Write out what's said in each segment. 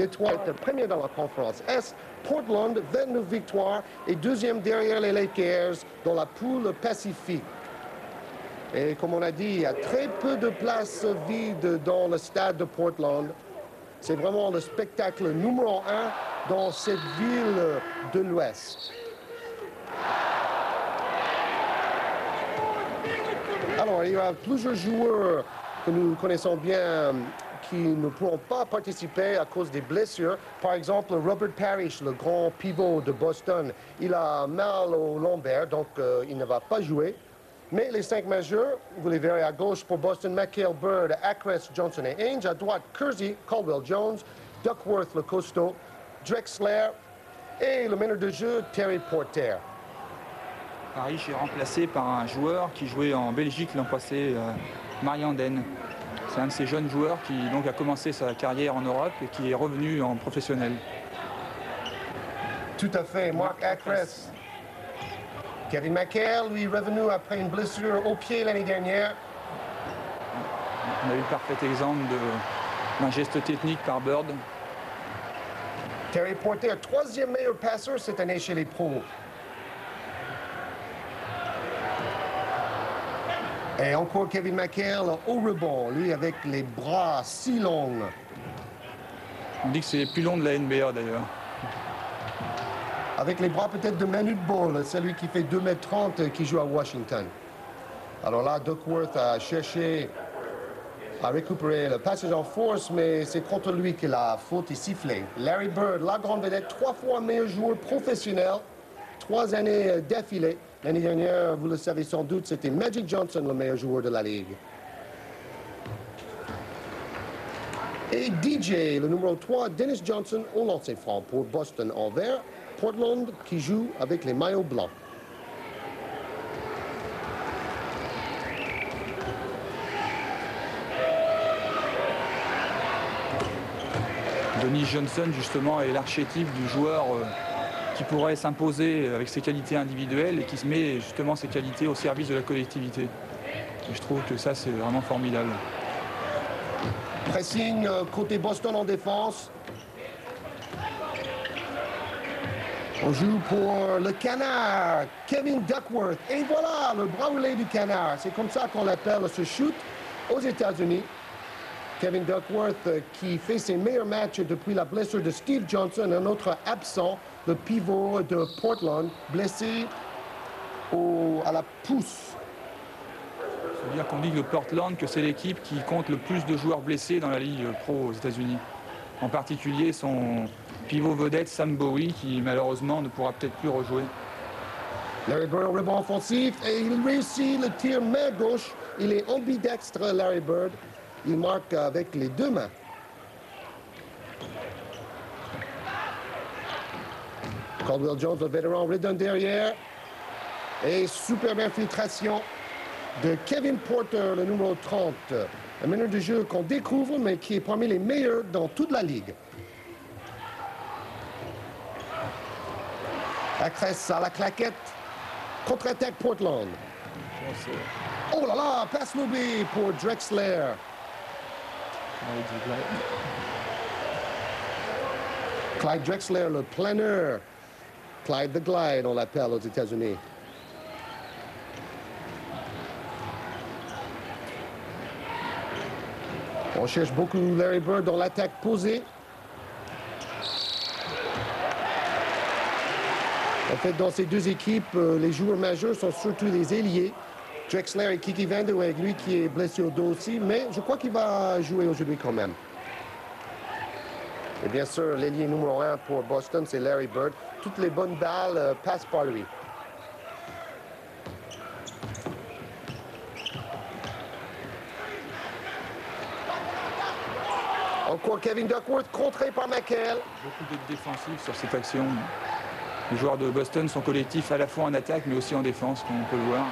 Détroit était premier dans la conférence Est. Portland, 29 victoires et deuxième derrière les Lakers dans la poule Pacifique. Et comme on a dit, il y a très peu de places vides dans le stade de Portland. C'est vraiment le spectacle numéro 1 dans cette ville de l'Ouest. Alors, il y a plusieurs joueurs que nous connaissons bien qui ne pourront pas participer à cause des blessures. Par exemple, Robert Parrish, le grand pivot de Boston, il a mal au lombaire, donc il ne va pas jouer. Mais les 5 majeurs, vous les verrez à gauche pour Boston, McHale, Bird, Ackress, Johnson et Ainge. À droite, Kersey, Caldwell Jones, Duckworth, le costaud, Drexler et le meneur de jeu, Terry Porter. Parrish est remplacé par un joueur qui jouait en Belgique l'an passé, Marianden. C'est un de ces jeunes joueurs qui donc a commencé sa carrière en Europe et qui est revenu en professionnel. Tout à fait, Mark Ackress. Kevin McHale, lui, revenu après une blessure au pied l'année dernière. On a eu le parfait exemple d'un geste technique par Bird. Terry Porter, 3e meilleur passeur cette année chez les pros. Et encore Kevin McHale au rebond, lui avec les bras si longs. On dit que c'est plus long de la NBA d'ailleurs. Avec les bras peut-être de Manu Ball, celui qui fait 2,30 m qui joue à Washington. Alors là, Duckworth a cherché à récupérer le passage en force, mais c'est contre lui que la faute est sifflée. Larry Bird, la grande vedette, 3 fois meilleur joueur professionnel, 3 années d'affilée. L'année dernière, vous le savez sans doute, c'était Magic Johnson, le meilleur joueur de la Ligue. Et DJ, le numéro 3, Dennis Johnson, au lancer franc pour Boston en vert. Portland qui joue avec les maillots blancs. Dennis Johnson, justement, est l'archétype du joueur qui pourrait s'imposer avec ses qualités individuelles et qui se met justement ses qualités au service de la collectivité. Et je trouve que ça, c'est vraiment formidable. Pressing côté Boston en défense. On joue pour le Canard, Kevin Duckworth. Et voilà, le bras roulé du Canard. C'est comme ça qu'on l'appelle ce shoot aux États-Unis. Kevin Duckworth qui fait ses meilleurs matchs depuis la blessure de Steve Johnson, un autre absent, le pivot de Portland, blessé à la pouce. C'est-à-dire qu'on dit de Portland que c'est l'équipe qui compte le plus de joueurs blessés dans la Ligue pro aux États-Unis. En particulier son pivot vedette Sam Bowie qui malheureusement ne pourra peut-être plus rejouer. Larry Bird au rebond offensif et il réussit le tir main gauche. Il est ambidextre, Larry Bird. Il marque avec les 2 mains. Caldwell Jones, le vétéran, redonne derrière. Et superbe infiltration de Kevin Porter, le numéro 30. Un meneur de jeu qu'on découvre, mais qui est parmi les meilleurs dans toute la Ligue. Ackress à la claquette. Contre-attaque Portland. Oh là là, passe lobée pour Drexler. Clyde Drexler, le planeur. Clyde the Glide, on l'appelle aux États-Unis. On cherche beaucoup Larry Bird dans l'attaque posée. En fait, dans ces 2 équipes, les joueurs majeurs sont surtout les ailiers. Drexler et Kiki Vandeweghe, lui qui est blessé au dos aussi, mais je crois qu'il va jouer aujourd'hui quand même. Et bien sûr, l'ailier numéro 1 pour Boston, c'est Larry Bird. Toutes les bonnes balles passent par lui. Encore Kevin Duckworth, contré par McHale. Beaucoup de défensifs sur cette action. Les joueurs de Boston sont collectifs à la fois en attaque mais aussi en défense, comme on peut le voir.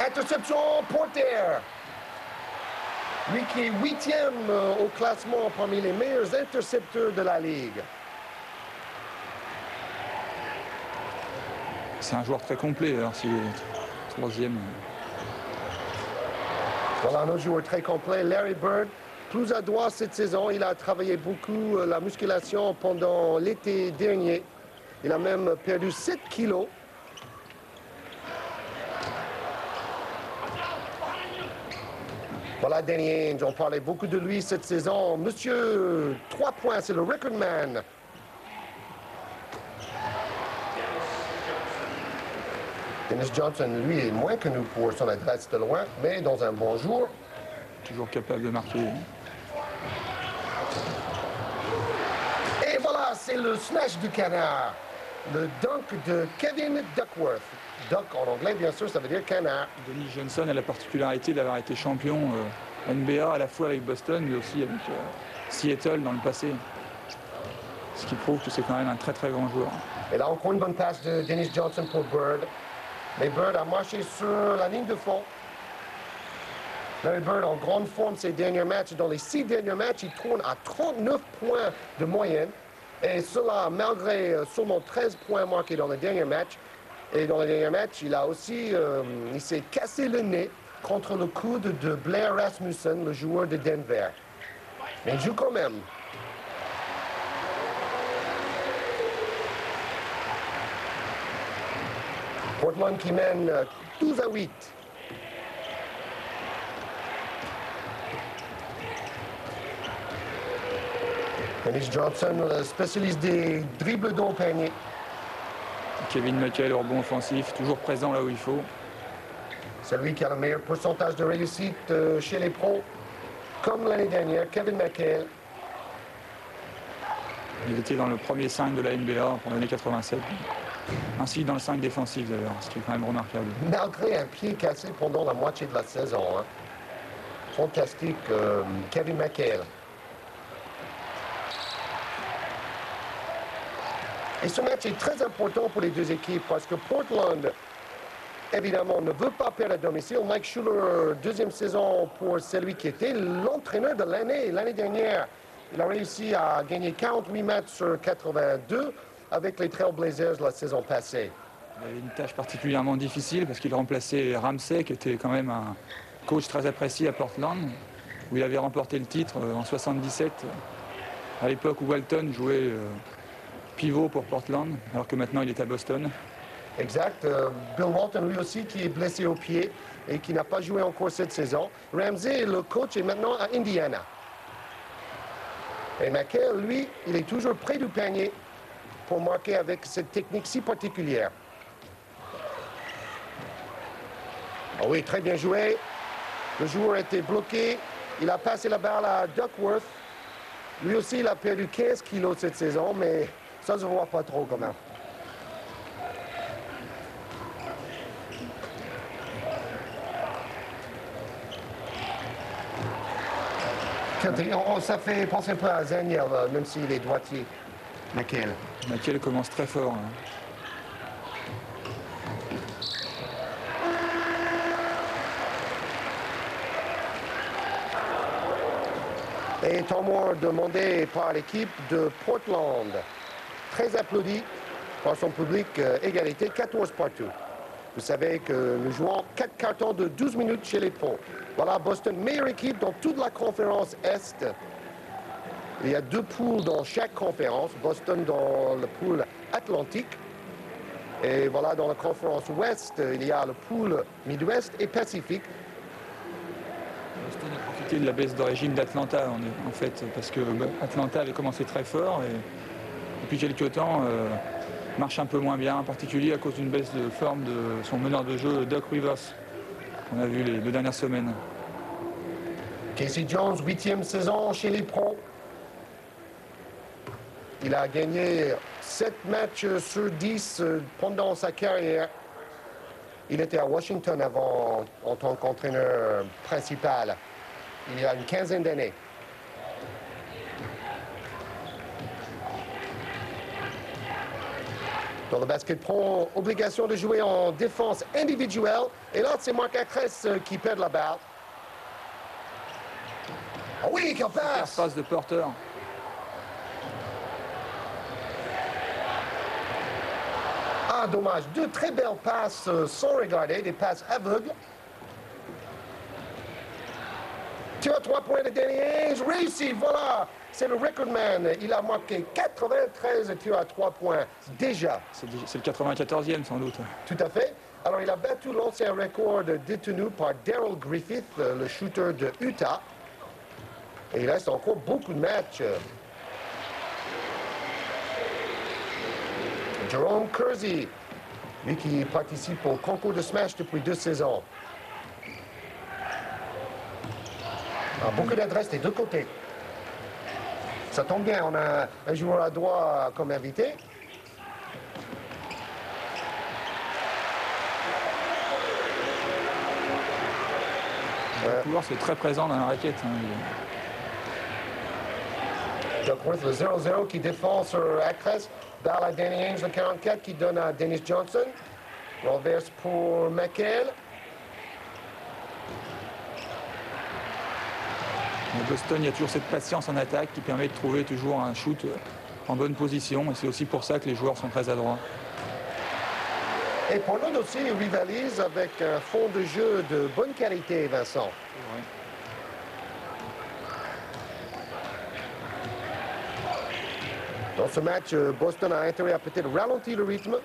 Interception Porter. Lui qui est 8e au classement parmi les meilleurs intercepteurs de la Ligue. C'est un joueur très complet, alors c'est le 3e. Voilà un autre joueur très complet, Larry Bird. plus adroit cette saison. Il a travaillé beaucoup la musculation pendant l'été dernier. Il a même perdu 7 kilos. Voilà Danny Ainge, on parlait beaucoup de lui cette saison. Monsieur 3 points, c'est le record man. Dennis Johnson, lui, est moins que nous pour son adresse de loin, mais dans un bon jour. Toujours capable de marquer. Et voilà, c'est le smash du canard. Le dunk de Kevin Duckworth. Duck en anglais, bien sûr, ça veut dire canard. Dennis Johnson a la particularité d'avoir été champion NBA à la fois avec Boston, mais aussi avec Seattle dans le passé. Ce qui prouve que c'est quand même un très très grand joueur. Et là, encore une bonne passe de Dennis Johnson pour Bird. Mais Bird a marché sur la ligne de fond. Larry Bird en grande forme ces derniers matchs. Dans les 6 derniers matchs, il tourne à 39 points de moyenne. Et cela malgré seulement 13 points marqués dans le dernier match. Et dans le dernier match, il a aussi il s'est cassé le nez contre le coude de Blair Rasmussen, le joueur de Denver. Mais il joue quand même. Portland qui mène 12-8. Dennis Johnson, le spécialiste des dribbles dans le panier. Kevin McHale, au rebond offensif, toujours présent là où il faut. C'est lui qui a le meilleur pourcentage de réussite chez les pros, comme l'année dernière, Kevin McHale. Il était dans le premier 5 de la NBA pour l'année 87. Ainsi dans le 5 défensif d'ailleurs, ce qui est quand même remarquable. Malgré un pied cassé pendant la moitié de la saison. Hein. Fantastique, Kevin McHale. Et ce match est très important pour les deux équipes parce que Portland, évidemment, ne veut pas perdre à domicile. Mike Schuller, deuxième saison pour celui qui était l'entraîneur de l'année dernière. Il a réussi à gagner 48 matchs sur 82 avec les Trailblazers la saison passée. Il avait une tâche particulièrement difficile parce qu'il remplaçait Ramsey, qui était quand même un coach très apprécié à Portland, où il avait remporté le titre en 77, à l'époque où Walton jouait pivot pour Portland, alors que maintenant il est à Boston. Exact. Bill Walton, lui aussi, qui est blessé au pied et qui n'a pas joué encore cette saison. Ramsey, le coach, est maintenant à Indiana. Et McHale, lui, il est toujours près du panier pour marquer avec cette technique si particulière. Ah oui, très bien joué. Le joueur a été bloqué. Il a passé la balle à Duckworth. Lui aussi, il a perdu 15 kilos cette saison, mais ça ne se voit pas trop quand même. Ça fait penser un peu à Zaniel, même s'il est droitier. McHale. McHale commence très fort. Hein. Et temps mort demandé par l'équipe de Portland. Très applaudi par son public, égalité 14 partout. Vous savez que nous jouons 4 cartons de 12 minutes chez les pros. Voilà, Boston, meilleure équipe dans toute la conférence Est. Il y a 2 poules dans chaque conférence. Boston dans le pool Atlantique. Et voilà, dans la conférence Ouest, il y a le pool Midwest et Pacifique. Boston a profité de la baisse de régime d'Atlanta, en fait, parce que Atlanta avait commencé très fort et depuis quelques temps marche un peu moins bien, en particulier à cause d'une baisse de forme de son meneur de jeu, Doc Rivers, qu'on a vu les 2 dernières semaines. Casey Jones, 8e saison chez les pros. Il a gagné 7 matchs sur 10 pendant sa carrière. Il était à Washington avant en tant qu'entraîneur principal, il y a une quinzaine d'années. Dans le basket pro, obligation de jouer en défense individuelle. Et là, c'est Marc Acresse qui perd la balle. Oh oui, quelle passe! Passe de Porter. Ah, dommage. 2 très belles passes sans regarder, des passes aveugles. Tir 3 points de Danny Ainge, réussi, voilà. C'est le recordman. Il a marqué 93 tirs à 3 points, déjà. C'est le 94e sans doute. Tout à fait. Alors, il a battu l'ancien record détenu par Daryl Griffith, le shooter de Utah. Et il reste encore beaucoup de matchs. Jerome Kersey, lui qui participe au concours de Smash depuis 2 saisons. Alors, beaucoup d'adresses des deux côtés. Ça tombe bien, on a un joueur à droite comme invité. Le joueur, c'est très présent dans la raquette. Duckworth, le 0-0 qui défend sur Actress. Balle à Danny Ainge, le 44, qui donne à Dennis Johnson. Renverse pour McHale. À Boston, il y a toujours cette patience en attaque qui permet de trouver toujours un shoot en bonne position. Et c'est aussi pour ça que les joueurs sont très adroits. Et Portland aussi rivalise avec un fond de jeu de bonne qualité, Vincent. Ouais. Dans ce match, Boston a intérêt à peut-être ralentir le rythme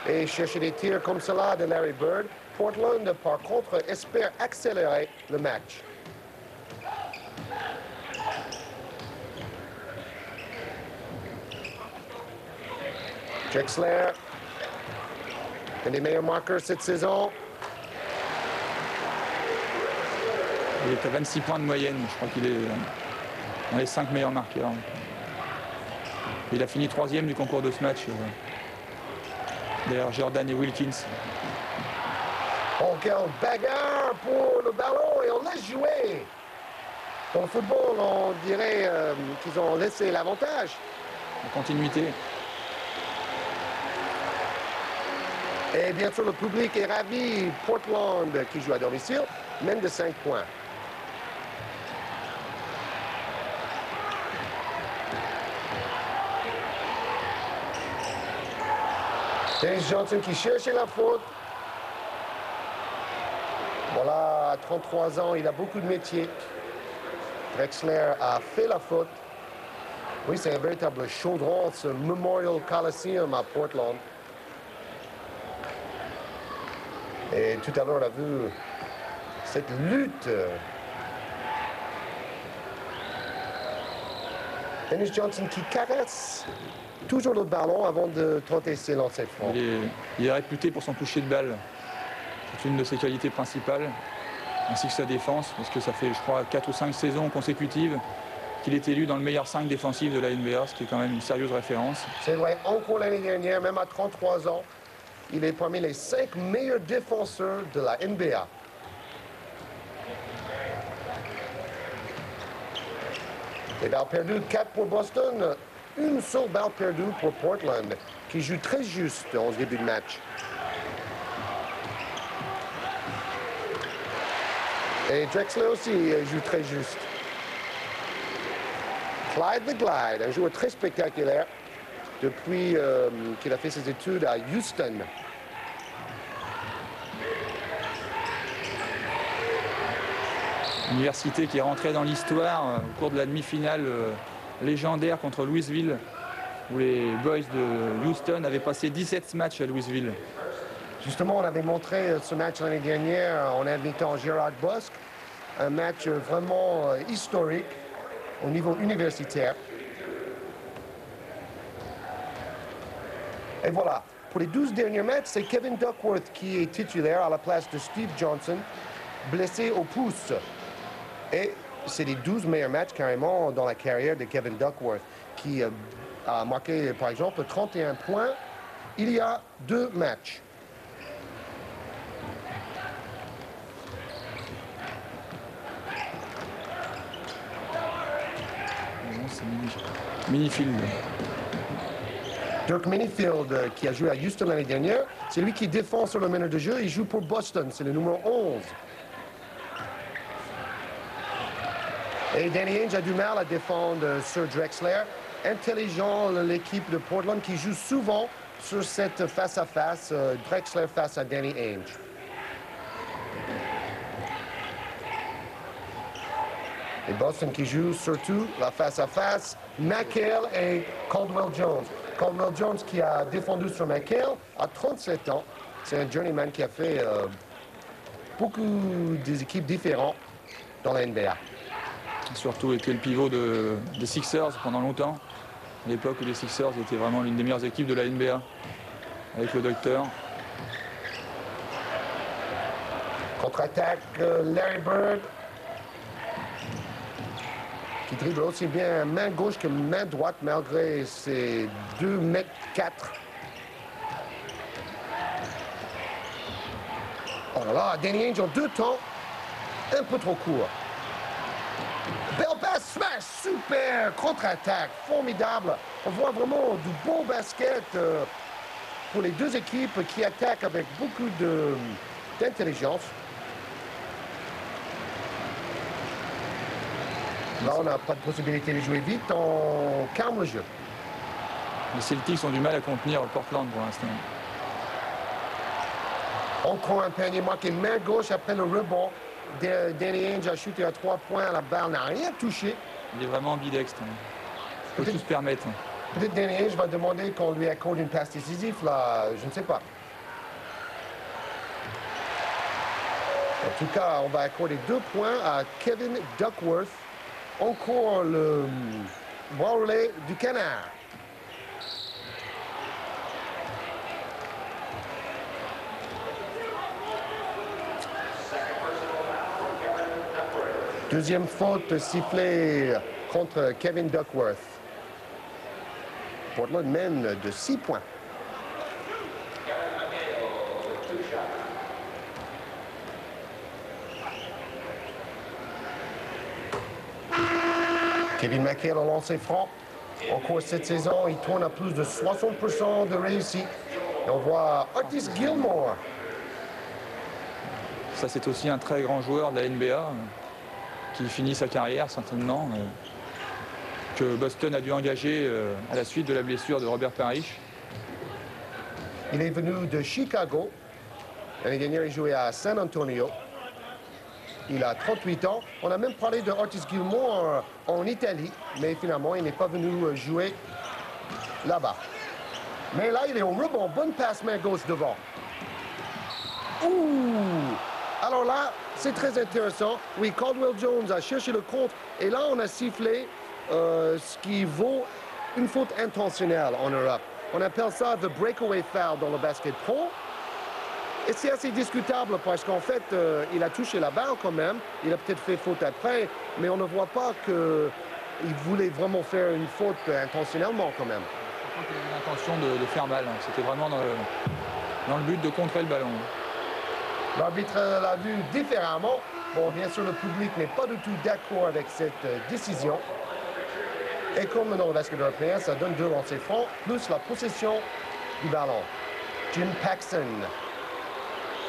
et chercher des tirs comme cela de Larry Bird. Portland, par contre, espère accélérer le match. Drexler, un des meilleurs marqueurs cette saison. Il est à 26 points de moyenne. Je crois qu'il est dans les 5 meilleurs marqueurs. Il a fini 3e du concours de ce match. Derrière Jordan et Wilkins. Oh, quelle bagarre pour le ballon et on laisse jouer. Dans le football, on dirait qu'ils ont laissé l'avantage. En continuité. Et bien sûr, le public est ravi. Portland, qui joue à domicile, mène de 5 points. Dennis Johnson qui cherchait la faute. Voilà, à 33 ans, il a beaucoup de métiers. Drexler a fait la faute. Oui, c'est un véritable chaudron, ce Memorial Coliseum à Portland. Et tout à l'heure, on a vu cette lutte. Dennis Johnson qui caresse toujours le ballon avant de tenter ses lancers francs. Il est réputé pour son toucher de balle. C'est une de ses qualités principales, ainsi que sa défense, parce que ça fait, je crois, 4 ou 5 saisons consécutives qu'il est élu dans le meilleur 5 défensif de la NBA, ce qui est quand même une sérieuse référence. C'est vrai, encore l'année dernière, même à 33 ans, il est parmi les 5 meilleurs défenseurs de la NBA. Les balles perdues, 4 pour Boston, une seule balle perdue pour Portland, qui joue très juste en début de match. Et Drexler aussi joue très juste. Clyde the Glide, un joueur très spectaculaire depuis qu'il a fait ses études à Houston. Université qui est rentrée dans l'histoire au cours de la demi-finale légendaire contre Louisville, où les Boys de Houston avaient passé 17 matchs à Louisville. Justement, on avait montré ce match l'année dernière en invitant Gérard Bosque, un match vraiment historique au niveau universitaire. Et voilà, pour les 12 derniers matchs, c'est Kevin Duckworth qui est titulaire à la place de Steve Johnson, blessé au pouce. Et c'est les 12 meilleurs matchs carrément dans la carrière de Kevin Duckworth, qui a marqué par exemple 31 points il y a 2 matchs. Minifield. Dirk Minifield, qui a joué à Houston l'année dernière, c'est lui qui défend sur le meneur de jeu. Il joue pour Boston, c'est le numéro 11. Et Danny Ainge a du mal à défendre sur Drexler. Intelligent, l'équipe de Portland qui joue souvent sur cette face-à-face, Drexler face à Danny Ainge. Et Boston qui joue surtout la face-à-face, McHale et Caldwell Jones. Caldwell Jones qui a défendu sur McHale à 37 ans. C'est un journeyman qui a fait beaucoup d'équipes différentes dans la NBA. Surtout était le pivot des Sixers pendant longtemps. À l'époque où les Sixers étaient vraiment l'une des meilleures équipes de la NBA. Avec le docteur. Contre-attaque, Larry Bird. Qui dribble aussi bien main gauche que main droite malgré ses 2,4 m. Oh là là, Danny Ainge en 2 temps, un peu trop court. Belle passe, smash, super, contre-attaque, formidable. On voit vraiment du beau basket pour les deux équipes qui attaquent avec beaucoup d'intelligence. Là, on n'a pas de possibilité de jouer vite, on calme le jeu. Les Celtics ont du mal à contenir Portland pour l'instant. Encore un panier marqué main gauche après le rebond. Danny Ainge a shooté à 3 points, la balle n'a rien touché. Il est vraiment ambidextre. Il peut tout se permettre. Peut-être Danny Ainge va demander qu'on lui accorde une passe décisive, là, je ne sais pas. En tout cas, on va accorder 2 points à Kevin Duckworth. Encore le bras relais du Canard. Deuxième faute sifflée contre Kevin Duckworth. Portland mène de 6 points. Kevin McHale a lancé franc. En cours cette saison, il tourne à plus de 60% de réussite. Et on voit Otis Gilmore. Ça, c'est aussi un très grand joueur de la NBA qui finit sa carrière certainement, que Boston a dû engager à la suite de la blessure de Robert Parrish. Il est venu de Chicago. L'année dernière, il jouait à San Antonio. Il a 38 ans. On a même parlé de Otis Gilmore en Italie, mais finalement, il n'est pas venu jouer là-bas. Mais là, il est au rebond. Bonne passe main gauche devant. Ouh! Alors là, c'est très intéressant. Oui, Caldwell Jones a cherché le contre. Et là, on a sifflé ce qui vaut une faute intentionnelle en Europe. On appelle ça the breakaway foul dans le basket pro. Et c'est assez discutable parce qu'en fait, il a touché la balle quand même. Il a peut-être fait faute après, mais on ne voit pas qu'il voulait vraiment faire une faute intentionnellement quand même. Je crois qu'il avait l'intention de faire mal. C'était vraiment dans le but de contrer le ballon. L'arbitre l'a vu différemment. Bon, bien sûr, le public n'est pas du tout d'accord avec cette décision. Et comme dans le basket européen, ça donne 2 lancers francs, plus la possession du ballon. Jim Paxson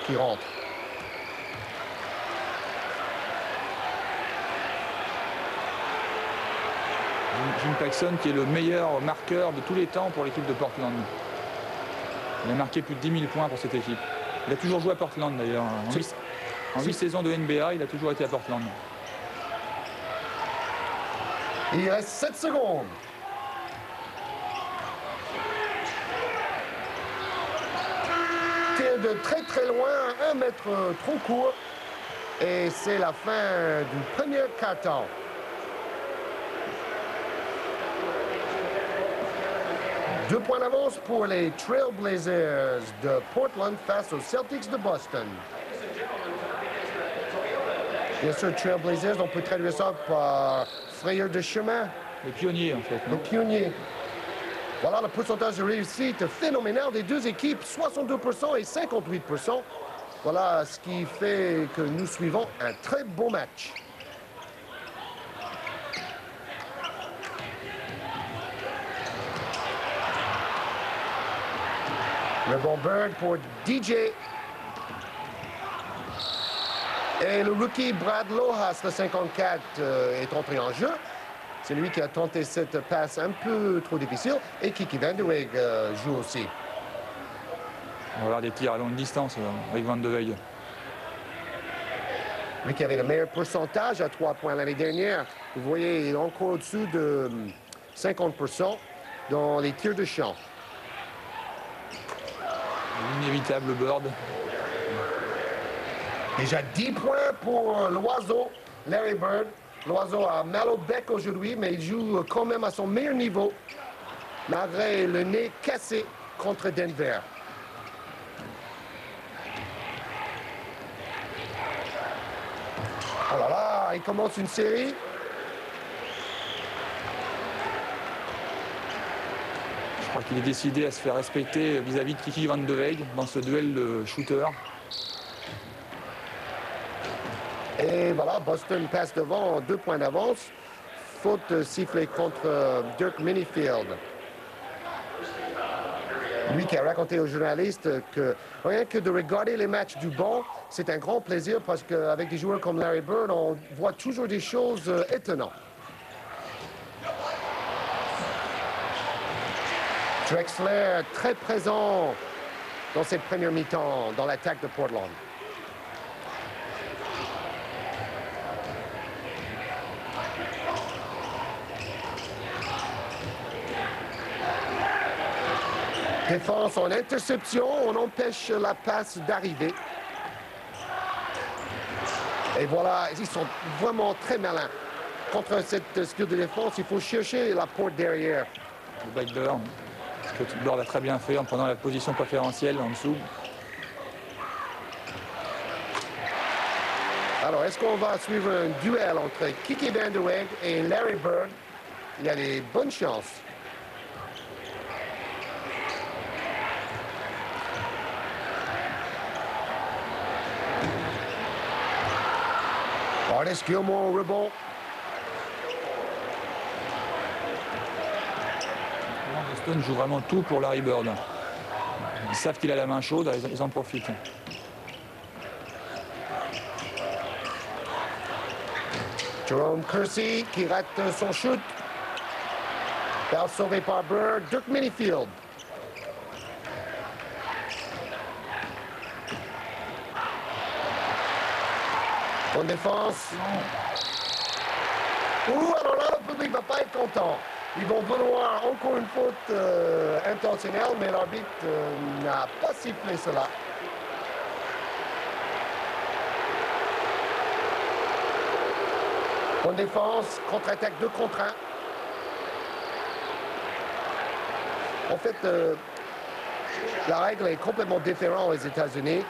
qui rentre. Jim Paxson qui est le meilleur marqueur de tous les temps pour l'équipe de Portland. Il a marqué plus de 10 000 points pour cette équipe. Il a toujours joué à Portland d'ailleurs. En 8 saisons de NBA, il a toujours été à Portland. Il reste 7 secondes. Tir de très très loin, 1 mètre trop court. Et c'est la fin du premier quart-temps. Deux points d'avance pour les Trail Blazers de Portland face aux Celtics de Boston. Bien sûr, Trail Blazers, on peut traduire ça par frayeur de chemin. Les pionniers, en fait. Les pionniers. Voilà le pourcentage de réussite phénoménal des deux équipes, 62% et 58%. Voilà ce qui fait que nous suivons un très beau match. Rebond Bird pour DJ. Et le rookie Brad Lohaus, le 54, est entré en jeu. C'est lui qui a tenté cette passe un peu trop difficile. Et Kiki Van de Weg joue aussi. On va avoir des tirs à longue distance avec Van de Weg. Lui qui avait le meilleur pourcentage à 3 points l'année dernière. Vous voyez, il est encore au-dessus de 50% dans les tirs de champ. L'inévitable Bird. Déjà 10 points pour l'oiseau, Larry Bird. L'oiseau a mal au bec aujourd'hui, mais il joue quand même à son meilleur niveau, malgré le nez cassé contre Denver. Oh là là, il commence une série. Je crois qu'il est décidé à se faire respecter vis-à-vis de Kiki Van de Weeg dans ce duel de shooter. Et voilà, Boston passe devant en 2 points d'avance. Faute sifflée contre Dirk Minifield. Lui qui a raconté aux journalistes que rien que de regarder les matchs du banc, c'est un grand plaisir parce qu'avec des joueurs comme Larry Bird, on voit toujours des choses étonnantes. Drexler très présent dans cette première mi-temps dans l'attaque de Portland. Défense en interception, on empêche la passe d'arriver. Et voilà, ils sont vraiment très malins. Contre cette skill de défense, il faut chercher la porte derrière. Le backdoor, ce que Bird a très bien fait en prenant la position préférentielle en dessous. Alors, est-ce qu'on va suivre un duel entre Kiki Van de Weeg et Larry Bird? Il y a des bonnes chances. Artis Gilmore au rebond. Boston joue vraiment tout pour Larry Bird. Ils savent qu'il a la main chaude, ils en profitent. Jerome Kersey qui rate son shoot. Balle sauvée par Bird. Dirk Minifield. Bonne défense. Ouh, alors là, le public ne va pas être content. Ils vont vouloir encore une faute intentionnelle, mais l'arbitre n'a pas sifflé cela. Bonne défense, contre-attaque 2 contre 1. En fait, la règle est complètement différente aux États-Unis.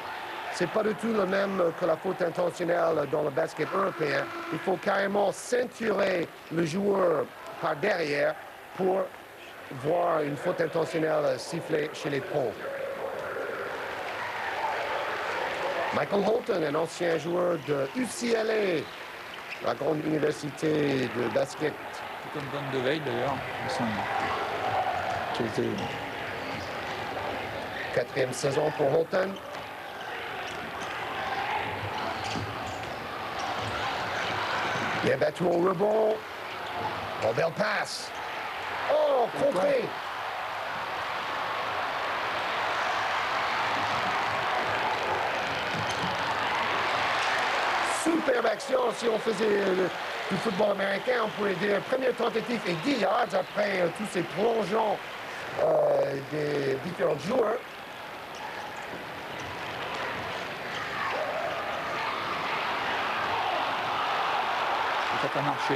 C'est pas du tout le même que la faute intentionnelle dans le basket européen. Il faut carrément ceinturer le joueur par derrière pour voir une faute intentionnelle sifflée chez les pros. Michael Holton, un ancien joueur de UCLA, la grande université de basket. Comme Van de Weeg d'ailleurs, qui était... 4e saison pour Holton. Bien battu au rebond. Oh, belle passe. Oh, contré. Superbe action. Si on faisait du football américain, on pourrait dire première tentative et 10 yards après tous ces plongeons des différents joueurs. Ça n'a pas marché.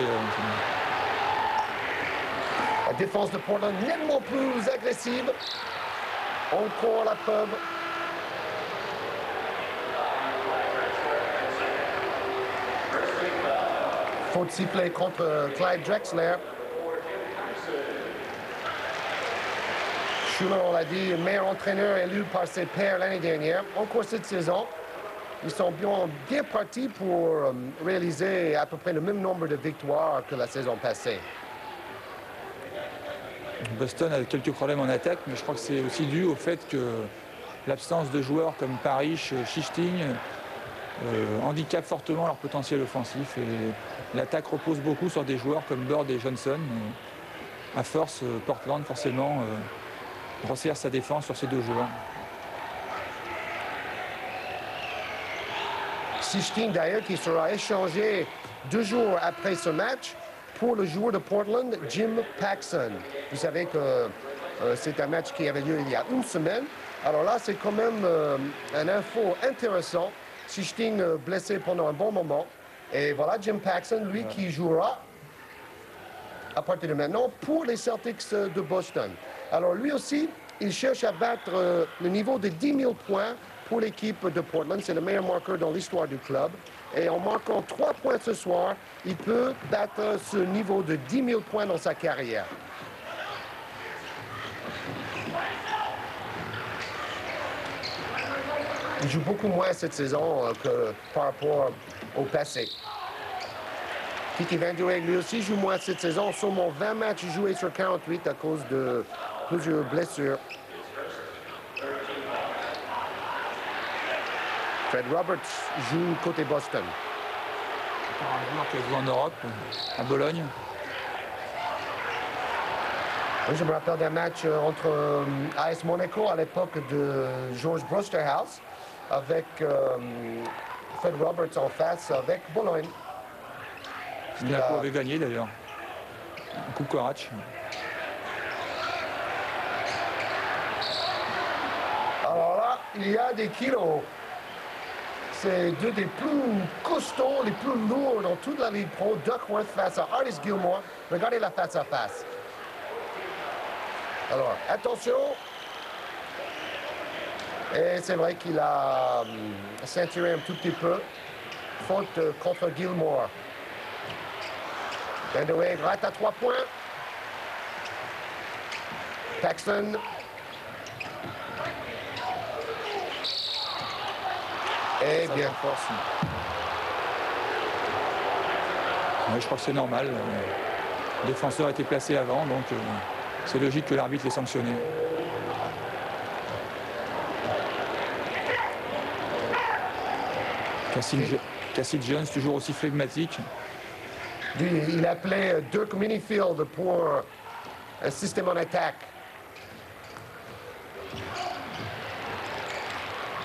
La défense de Portland nettement plus agressive. Encore la pub. Faute sifflée contre Clyde Drexler. Schuler, on l'a dit, meilleur entraîneur élu par ses pairs l'année dernière. Encore cette saison. Ils sont bien partis pour réaliser à peu près le même nombre de victoires que la saison passée. Boston a quelques problèmes en attaque, mais je crois que c'est aussi dû au fait que l'absence de joueurs comme Parrish, Schichting handicape fortement leur potentiel offensif. Et l'attaque repose beaucoup sur des joueurs comme Bird et Johnson. À force, Portland, forcément, resserre sa défense sur ces deux joueurs. Sichting d'ailleurs qui sera échangé 2 jours après ce match pour le joueur de Portland, Jim Paxson. Vous savez que c'est un match qui avait lieu il y a une semaine. Alors là, c'est quand même un info intéressant. Sichting blessé pendant un bon moment. Et voilà, Jim Paxson, lui, qui jouera à partir de maintenant pour les Celtics de Boston. Alors lui aussi, il cherche à battre le niveau de 10 000 points pour l'équipe de Portland. C'est le meilleur marqueur dans l'histoire du club. Et en marquant 3 points ce soir, il peut battre ce niveau de 10 000 points dans sa carrière. Il joue beaucoup moins cette saison que par rapport au passé. Kiki Vandeweghe, lui aussi, joue moins cette saison. Seulement 20 matchs joués sur 48 à cause de plusieurs blessures. Fred Roberts joue côté Boston. Un joueur qui a joué en Europe, à Bologne. Oui, je me rappelle d'un match entre AS Monaco à l'époque de George Brusterhouse avec Fred Roberts en face avec Bologne. Monaco avait gagné d'ailleurs. Coupe Corach. Alors là, il y a des kilos. C'est deux des plus costauds, les plus lourds dans toute la Ligue Pro. Duckworth face à Artis Gilmore. Regardez la face à face. Alors, attention. Et c'est vrai qu'il a ceinturé un tout petit peu. Faute contre Gilmore. Vandeweghe rate à 3 points. Paxson. Et bien force. Ouais, je crois que c'est normal. Le défenseur était placé avant, donc c'est logique que l'arbitre l'ait sanctionné. Cassie Jones, toujours aussi flegmatique. Il appelait Dirk Minifield pour un système en attaque.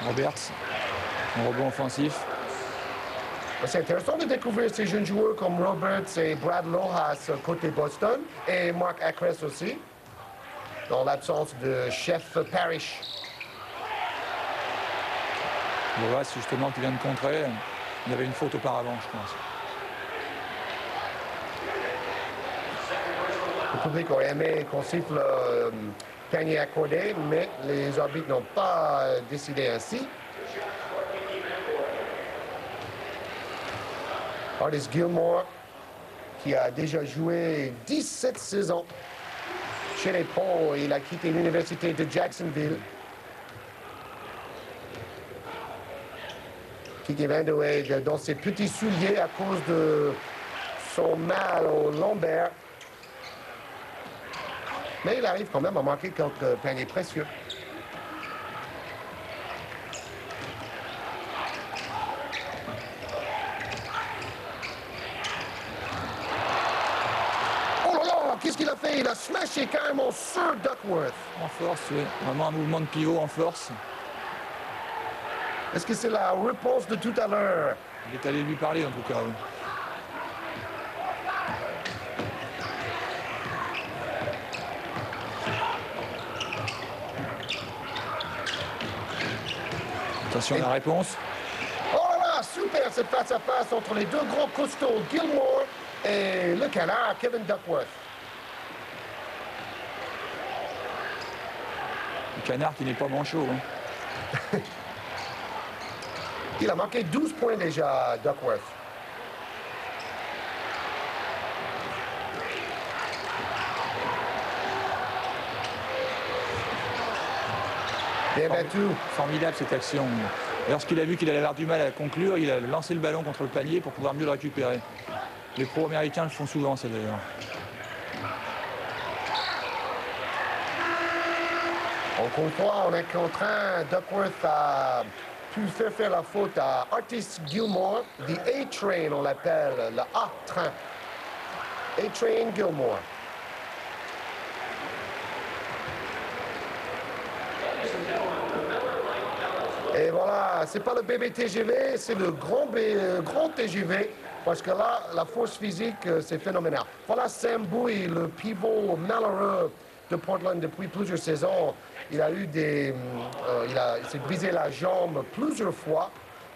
Roberts, un rebond offensif. C'est intéressant de découvrir ces jeunes joueurs comme Roberts et Brad Lohaus côté Boston et Mark Ackress aussi, dans l'absence de Chef Parrish. Lohaus, justement, qui vient de contrer, il y avait une faute auparavant, je pense. Le public aurait aimé qu'on siffle panier accordé, mais les arbitres n'ont pas décidé ainsi. Artis Gilmore, qui a déjà joué 17 saisons chez les pros, il a quitté l'université de Jacksonville. Kiki Vandeweghe dans ses petits souliers à cause de son mal au lombaire. Mais il arrive quand même à marquer quelques paniers précieux. Oh là là, qu'est-ce qu'il a fait? Il a smashé carrément sur Duckworth. En force, oui. Vraiment un mouvement de pivot en force. Est-ce que c'est la réponse de tout à l'heure? Il est allé lui parler en tout cas. Oui. Attention à la réponse. Oh là là, super cette face-à-face entre les deux gros costauds, Gilmore et le canard, Kevin Duckworth. Le canard qui n'est pas manchot. Hein. Il a marqué 12 points déjà, Duckworth. Bien battu. Formidable cette action. Lorsqu'il a vu qu'il allait avoir du mal à conclure, il a lancé le ballon contre le panier pour pouvoir mieux le récupérer. Les pros américains le font souvent, ça d'ailleurs. On comprend, on est contraint. Duckworth a pu faire la faute à Artis Gilmore. The A-Train, on l'appelle, le A-Train. A-Train Gilmore. Et voilà, c'est pas le bébé TGV, c'est le grand TGV. Parce que là, la force physique, c'est phénoménal. Voilà Sam Bowie, le pivot malheureux de Portland depuis plusieurs saisons. Il a eu il s'est brisé la jambe plusieurs fois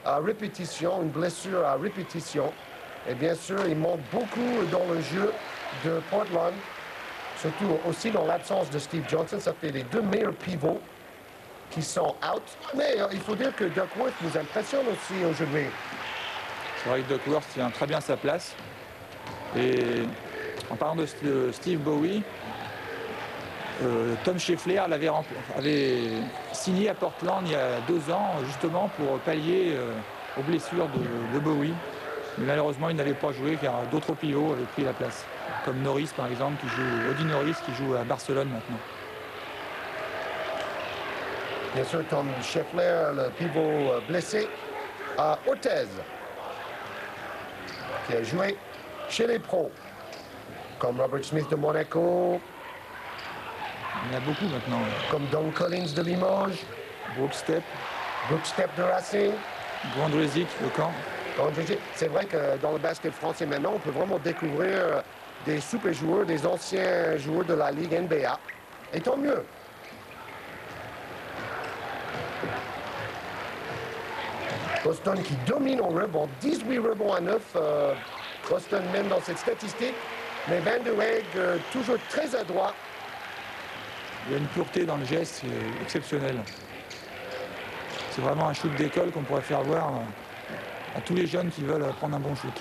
à répétition, une blessure à répétition. Et bien sûr, il manque beaucoup dans le jeu de Portland, surtout aussi dans l'absence de Steve Johnson. Ça fait les deux meilleurs pivots qui sont out. Mais il faut dire que Duckworth nous impressionne aussi aujourd'hui. C'est vrai que Duckworth tient très bien sa place. Et en parlant de Steve Bowie, Tom Scheffler avait signé à Portland il y a 2 ans, justement pour pallier aux blessures de Bowie. Mais malheureusement, il n'avait pas joué car d'autres pivots avaient pris la place. Comme Norris, par exemple, Audi Norris, qui joue à Barcelone maintenant. Bien sûr, Tom Scheffler, le pivot blessé. Ortez, qui a joué chez les pros, comme Robert Smith de Monaco. Il y en a beaucoup maintenant. Comme Don Collins de Limoges. Brooke Stepp de Racing. Gondrezic de Caen. C'est vrai que dans le basket français maintenant, on peut vraiment découvrir des super joueurs, des anciens joueurs de la Ligue NBA. Et tant mieux. Boston qui domine en rebond, 18 rebonds à 9. Boston mène dans cette statistique. Mais Van de Weg, toujours très adroit. Il y a une pureté dans le geste exceptionnelle. C'est vraiment un shoot d'école qu'on pourrait faire voir à tous les jeunes qui veulent prendre un bon shoot.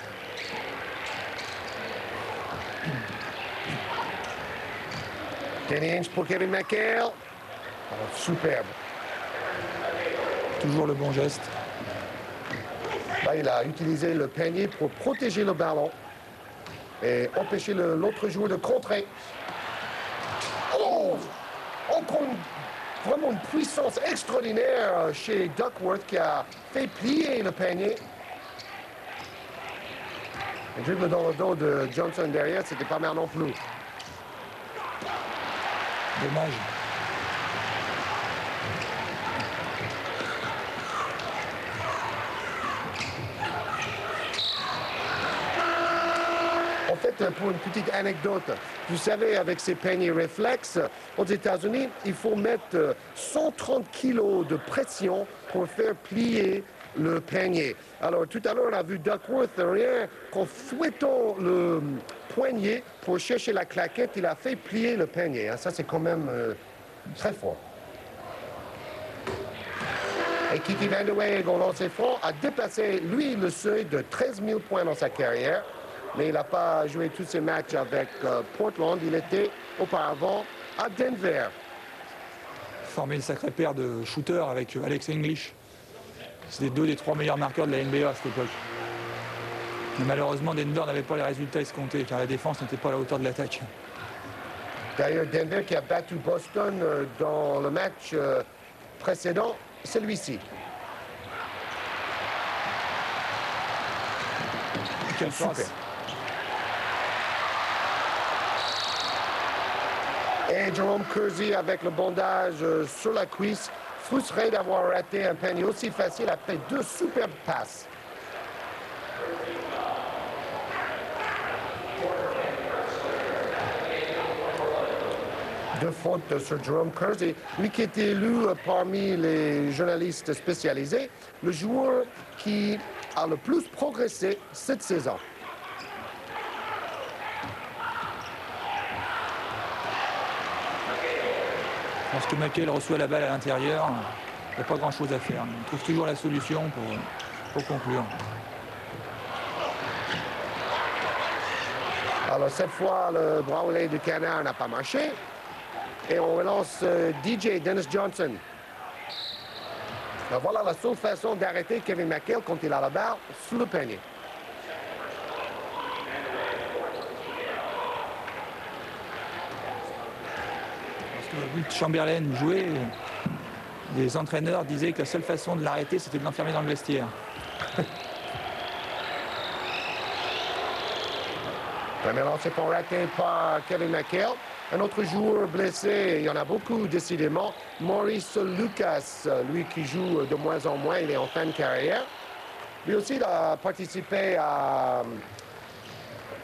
Danny Ainge pour Kevin McHale. Oh, superbe. Toujours le bon geste. Là, il a utilisé le panier pour protéger le ballon et empêcher l'autre joueur de contrer. Oh! Encore vraiment une puissance extraordinaire chez Duckworth qui a fait plier le panier. Le dribble dans le dos de Johnson derrière, c'était pas mal non plus. Dommage. En fait, pour une petite anecdote, vous savez, avec ces paniers réflexes, aux États-Unis, il faut mettre 130 kilos de pression pour faire plier le panier. Alors, tout à l'heure, on a vu Duckworth, rien qu'en fouettant le poignet pour chercher la claquette, il a fait plier le panier. Ça, c'est quand même très fort. Et Kiki Van de Weg, au lancer franc, a dépassé, lui, le seuil de 13 000 points dans sa carrière. Mais il n'a pas joué tous ses matchs avec Portland. Il était auparavant à Denver. Formé une sacrée paire de shooters avec Alex English. C'était 2 des 3 meilleurs marqueurs de la NBA à cette époque. Mais malheureusement, Denver n'avait pas les résultats escomptés car la défense n'était pas à la hauteur de l'attaque. D'ailleurs, Denver qui a battu Boston dans le match précédent, celui-ci. Quelle passe. Et Jerome Kersey avec le bandage sur la cuisse, frustré d'avoir raté un panier aussi facile après 2 superbes passes. Deux fautes sur Jerome Kersey, lui qui était élu parmi les journalistes spécialisés, le joueur qui a le plus progressé cette saison. Lorsque McHale reçoit la balle à l'intérieur, il n'y a pas grand-chose à faire. Il trouve toujours la solution pour conclure. Alors cette fois, le bracelet du canard n'a pas marché. Et on relance DJ Dennis Johnson. Alors voilà la seule façon d'arrêter Kevin McHale quand il a la balle sous le panier. Vu que Chamberlain jouait, les entraîneurs disaient que la seule façon de l'arrêter, c'était de l'enfermer dans le vestiaire. Premier lancé pour raté par Kevin McHale. Un autre joueur blessé, il y en a beaucoup décidément, Maurice Lucas, lui qui joue de moins en moins, il est en fin de carrière. Lui aussi, il a participé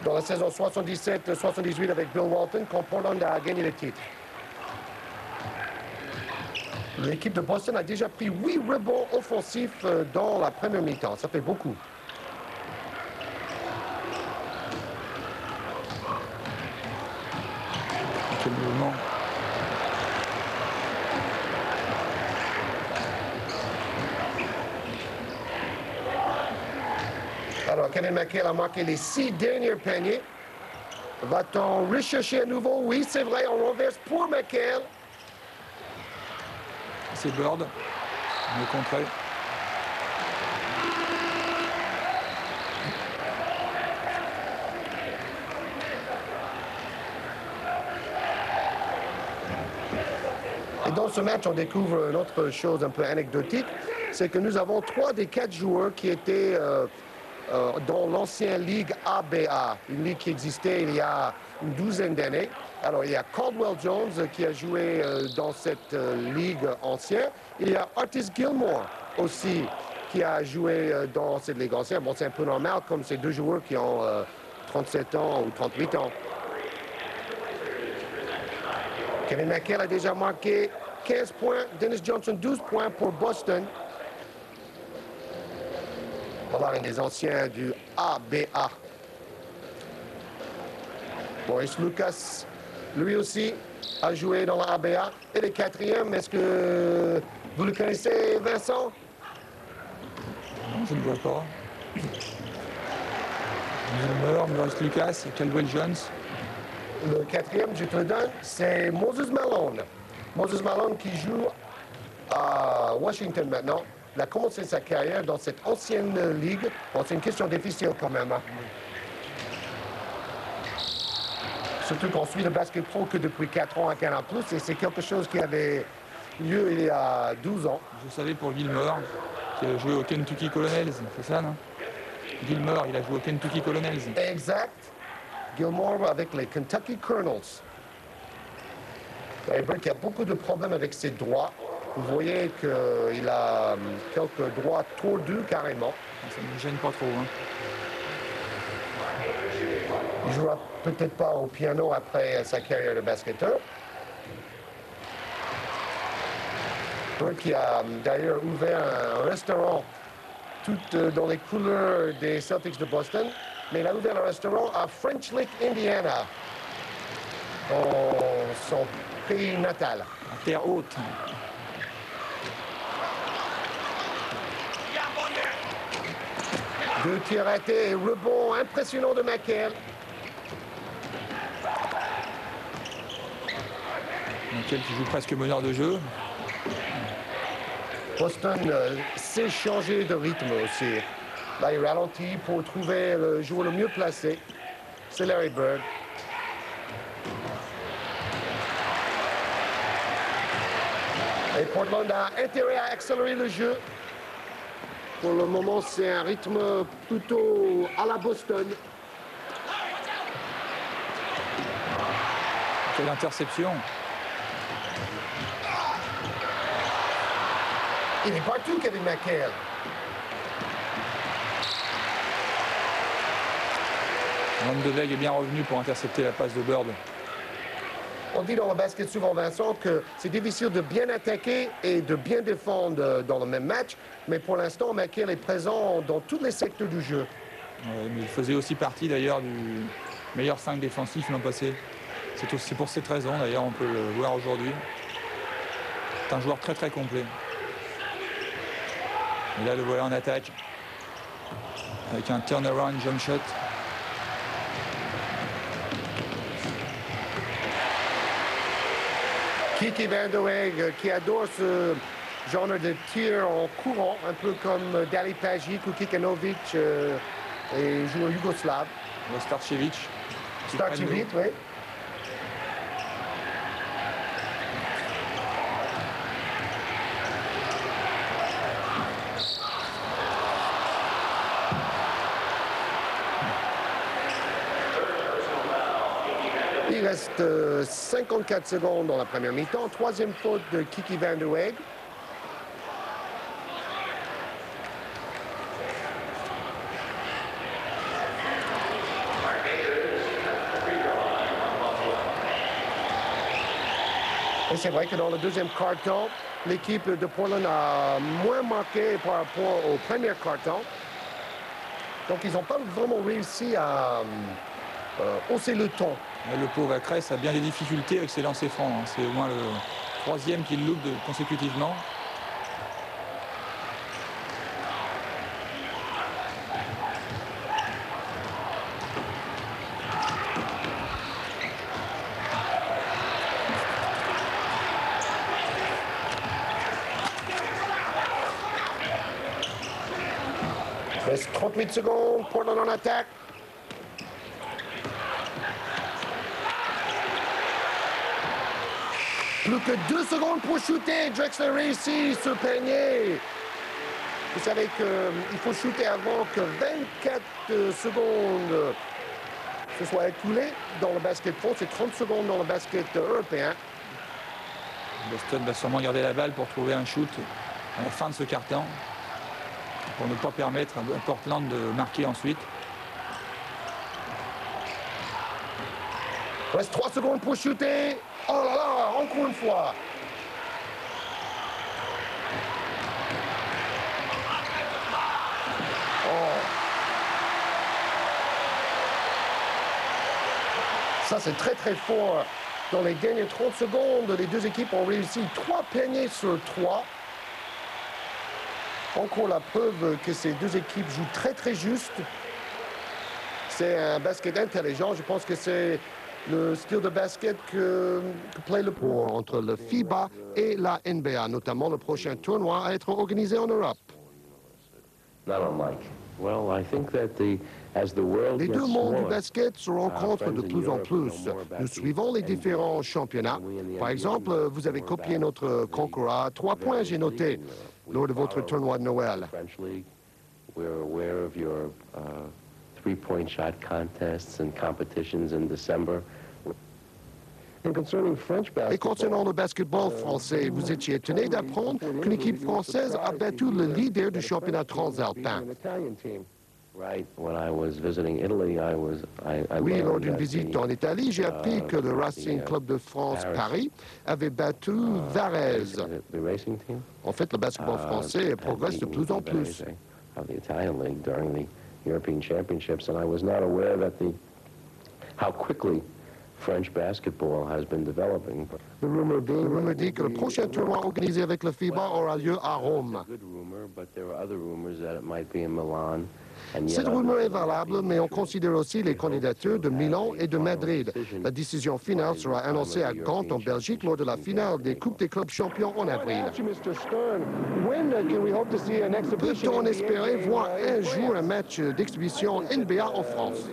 dans la saison 77-78 avec Bill Walton quand Portland a gagné le titre. L'équipe de Boston a déjà pris 8 rebonds offensifs dans la première mi-temps. Ça fait beaucoup. Quel mouvement. Alors, Kevin McHale a marqué les 6 derniers paniers. Va-t-on rechercher à nouveau? Oui, c'est vrai, on renverse pour McHale. C'est Bird, le contré. Et dans ce match, on découvre une autre chose un peu anecdotique, c'est que nous avons 3 des 4 joueurs qui étaient dans l'ancienne ligue ABA, une ligue qui existait il y a une douzaine d'années. Alors, il y a Caldwell Jones qui a joué dans cette ligue ancienne. Il y a Artis Gilmore aussi qui a joué dans cette ligue ancienne. Bon, c'est un peu normal comme ces 2 joueurs qui ont 37 ans ou 38 ans. Kevin McHale a déjà marqué 15 points. Dennis Johnson, 12 points pour Boston. Voilà un des anciens du ABA. Maurice Lucas, lui aussi, a joué dans la ABA. Et le 4e, est-ce que vous le connaissez, Vincent? Non, je ne vois pas. Gilmore, Maurice Lucas et Caldwell Jones. Le 4e, je te le donne, c'est Moses Malone. Moses Malone qui joue à Washington maintenant. Il a commencé sa carrière dans cette ancienne ligue. Bon, c'est une question difficile quand même. Hein. Surtout qu'on suit le basket pro que depuis 4 ans à Canal+, et c'est quelque chose qui avait lieu il y a 12 ans. Je savais pour Gilmore, qui a joué au Kentucky Colonels, c'est ça, non? Gilmore, il a joué au Kentucky Colonels. Exact. Gilmore avec les Kentucky Colonels. Il a beaucoup de problèmes avec ses droits. Vous voyez qu'il a quelques droits tordus carrément. Ça ne me gêne pas trop. Hein. Il ne jouera peut-être pas au piano après sa carrière de basketteur. Qui a d'ailleurs ouvert un restaurant tout dans les couleurs des Celtics de Boston. Mais il a ouvert un restaurant à French Lick, Indiana, dans son pays natal. À terre haute. Deux tirs ratés et rebond impressionnant de McHale. McHale qui joue presque meneur de jeu. Boston sait changer de rythme aussi. Là, il ralentit pour trouver le joueur le mieux placé. C'est Larry Bird. Et Portland a intérêt à accélérer le jeu. Pour le moment, c'est un rythme plutôt à la Boston. Quelle interception. Il est partout, Kevin McHale. Van de Weg est bien revenu pour intercepter la passe de Bird. On dit dans le basket souvent, Vincent, que c'est difficile de bien attaquer et de bien défendre dans le même match. Mais pour l'instant, McHale est présent dans tous les secteurs du jeu. Ouais, mais il faisait aussi partie d'ailleurs du meilleur 5 défensif l'an passé. C'est pour cette raison d'ailleurs, on peut le voir aujourd'hui. C'est un joueur très très complet. Et là le voilà en attaque. Avec un turnaround jump shot. Kiki Van de Weg, qui adore ce genre de tir en courant, un peu comme Dali Pajic ou Kikanovic et joueur yougoslave. Starcevic. Starcevic, oui. Il reste reste 54 secondes dans la première mi-temps. Troisième faute de Kiki Van Der Weg. Et c'est vrai que dans le deuxième quart-temps, l'équipe de Portland a moins marqué par rapport au premier quart-temps. Donc ils n'ont pas vraiment réussi à hausser le ton. Le pauvre Cress a bien des difficultés avec ses lancers francs. Hein. C'est au moins le troisième qu'il loupe consécutivement. Il reste 38 secondes, Portland en attaque. Plus que 2 secondes pour shooter. Drexler réussit ce panier. Vous savez qu'il faut shooter avant que 24 secondes se soient écoulées dans le basketball. C'est 30 secondes dans le basket européen. Boston va sûrement garder la balle pour trouver un shoot à la fin de ce quart-temps, pour ne pas permettre à Portland de marquer ensuite. Il reste 3 secondes pour shooter. Oh là là, encore une fois. Oh. Ça, c'est très très fort. Dans les dernières 30 secondes, les deux équipes ont réussi 3 paniers sur 3. Encore la preuve que ces deux équipes jouent très très juste. C'est un basket intelligent. Je pense que c'est le style de basket que plaît le plus entre le FIBA et la NBA, notamment le prochain tournoi à être organisé en Europe. Les deux mondes du basket se rencontrent de plus en plus. Nous suivons les différents championnats. Par exemple, vous avez copié notre concours à 3 points, j'ai noté, lors de votre tournoi de Noël. Et concernant le basketball français, vous étiez étonné d'apprendre qu'une équipe française a battu le leader du championnat transalpin. Oui, lors d'une visite en Italie, j'ai appris que le Racing Club de France Paris avait battu Varese. En fait, le basketball français progresse de plus en plus. French basketball has been developing. Le rumeur dit que le prochain tournoi organisé avec le FIBA aura lieu à Rome. Cette rumeur est valable, mais on considère aussi les candidatures de Milan et de Madrid. La décision finale sera annoncée à Gand, en Belgique, lors de la finale des Coupes des clubs champions en avril. Peut-on espérer voir un jour un match d'exhibition NBA en France?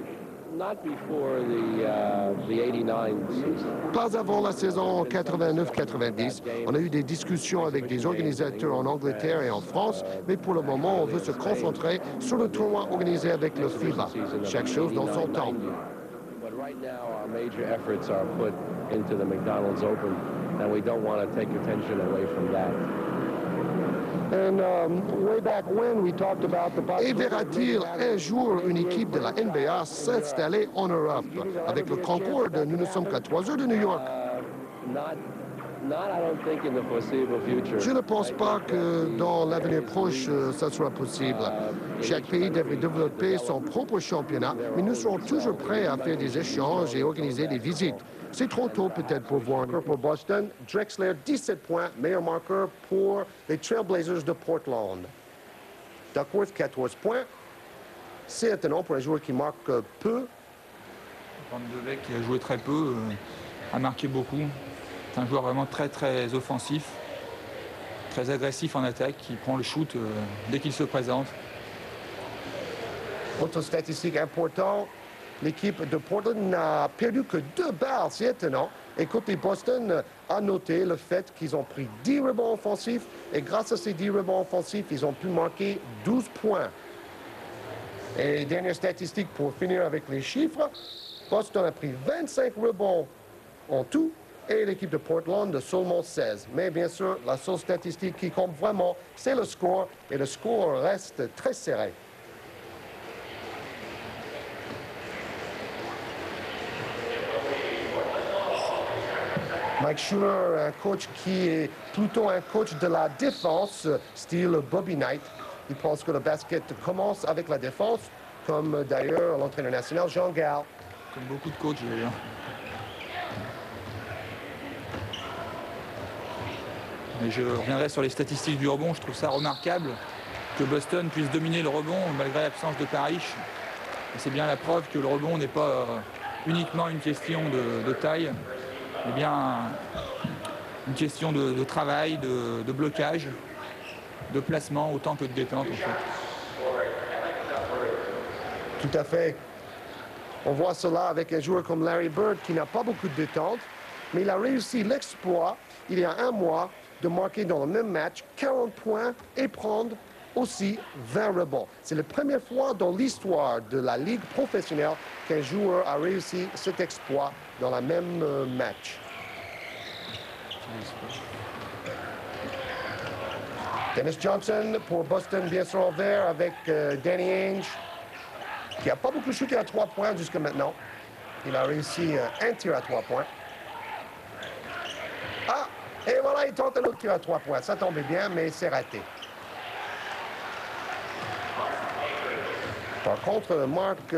Pas avant la saison 89-90. On a eu des discussions avec des organisateurs en Angleterre et en France, mais pour le moment, on veut se concentrer sur le tournoi organisé avec le FIBA. Chaque chose dans son temps. Et verra-t-il un jour une équipe de la NBA s'installer en Europe? Avec le Concorde, nous ne sommes qu'à 3 heures de New York. Je ne pense pas que dans l'avenir proche, ça sera possible. Chaque pays devrait développer son propre championnat, mais nous serons toujours prêts à faire des échanges et organiser des visites. C'est trop tôt peut-être pour voir. Pour Boston, Drexler, 17 points, meilleur marqueur pour les Trailblazers de Portland. Duckworth, 14 points. C'est étonnant pour un joueur qui marque peu. Van de Beek, qui a joué très peu, a marqué beaucoup. C'est un joueur vraiment très très offensif, très agressif en attaque, qui prend le shoot dès qu'il se présente. Autre statistique importante, l'équipe de Portland n'a perdu que 2 balles, c'est étonnant. Et côté Boston a noté le fait qu'ils ont pris 10 rebonds offensifs et grâce à ces 10 rebonds offensifs, ils ont pu marquer 12 points. Et dernière statistique pour finir avec les chiffres, Boston a pris 25 rebonds en tout et l'équipe de Portland de seulement 16. Mais bien sûr, la seule statistique qui compte vraiment, c'est le score et le score reste très serré. Mike Schuller, un coach qui est plutôt un coach de la défense, style Bobby Knight. Il pense que le basket commence avec la défense, comme d'ailleurs l'entraîneur national Jean Gall. Comme beaucoup de coachs d'ailleurs. Mais je reviendrai sur les statistiques du rebond. Je trouve ça remarquable que Boston puisse dominer le rebond malgré l'absence de Parrish. Et c'est bien la preuve que le rebond n'est pas uniquement une question de taille, mais bien une question de travail, de blocage, de placement autant que de détente en fait. Tout à fait. On voit cela avec un joueur comme Larry Bird qui n'a pas beaucoup de détente, mais il a réussi l'exploit il y a un mois de marquer dans le même match 40 points et prendre aussi 20 rebonds. C'est la première fois dans l'histoire de la Ligue professionnelle qu'un joueur a réussi cet exploit dans le même match. Dennis Johnson pour Boston, bien sûr en vert avec Danny Ainge, qui n'a pas beaucoup shooté à 3 points jusqu'à maintenant. Il a réussi un tir à 3 points. Ah, et voilà, il tente un autre tir à 3 points. Ça tombait bien, mais c'est raté. Par contre, Mark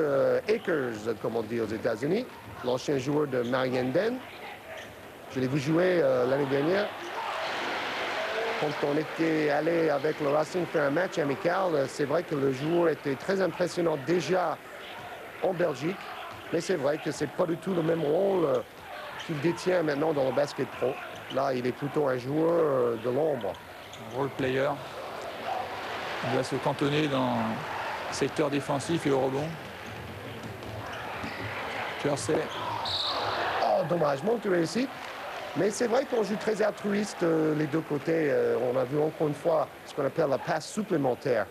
Akers, comme on dit aux États-Unis, l'ancien joueur de Marienden, je l'ai vu jouer l'année dernière. Quand on était allé avec le Racing faire un match amical, c'est vrai que le joueur était très impressionnant déjà en Belgique, mais c'est vrai que c'est pas du tout le même rôle qu'il détient maintenant dans le basket pro. Là, il est plutôt un joueur de l'ombre. Un role player. Il doit se cantonner dans le secteur défensif et au rebond. Kersey. Oh, dommage, manque de réussite. Mais c'est vrai qu'on joue très altruiste les deux côtés. On a vu encore une fois ce qu'on appelle la passe supplémentaire.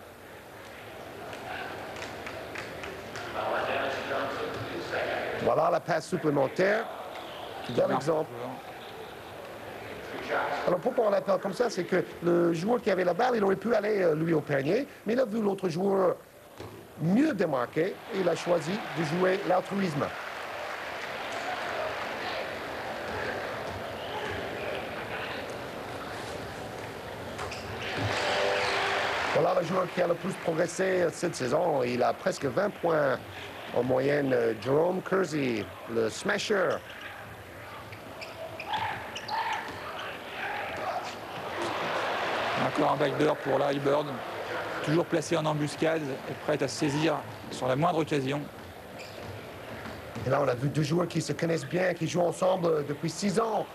Voilà la passe supplémentaire. Quel exemple. Alors pourquoi on l'appelle comme ça, c'est que le joueur qui avait la balle, il aurait pu aller lui au panier, mais il a vu l'autre joueur mieux démarqué et il a choisi de jouer l'altruisme. Voilà le joueur qui a le plus progressé cette saison. Il a presque 20 points en moyenne. Jerome Kersey, le smasher. Encore un backdoor pour Larry Bird. Toujours placé en embuscade et prêt à saisir sur la moindre occasion. Et là, on a vu deux joueurs qui se connaissent bien, qui jouent ensemble depuis 6 ans.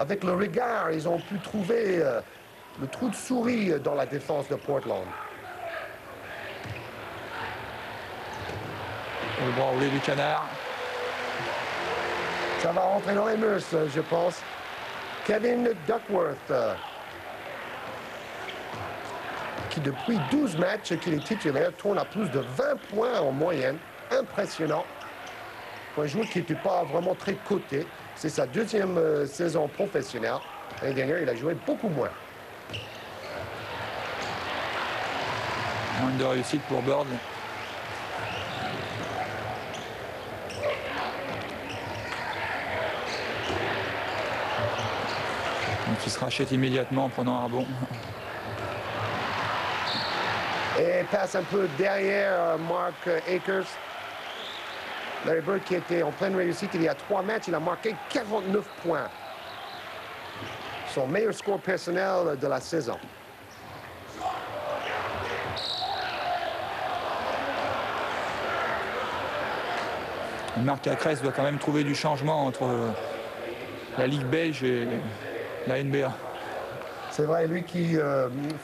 Avec le regard, ils ont pu trouver le trou de souris dans la défense de Portland. Le bras roulé du canard. Ça va rentrer dans les murs, je pense. Kevin Duckworth, qui depuis 12 matchs qu'il est titulaire, tourne à plus de 20 points en moyenne. Impressionnant. Pour un joueur qui n'était pas vraiment très coté. C'est sa deuxième saison professionnelle. L'année dernière, il a joué beaucoup moins. Manque de réussite pour Bird. Donc il se rachète immédiatement en prenant un rebond. Et passe un peu derrière Mark Akers. Larry Bird qui était en pleine réussite il y a 3 matchs, il a marqué 49 points. Son meilleur score personnel de la saison. Marc Acresse doit quand même trouver du changement entre la Ligue belge et la NBA. C'est vrai, lui qui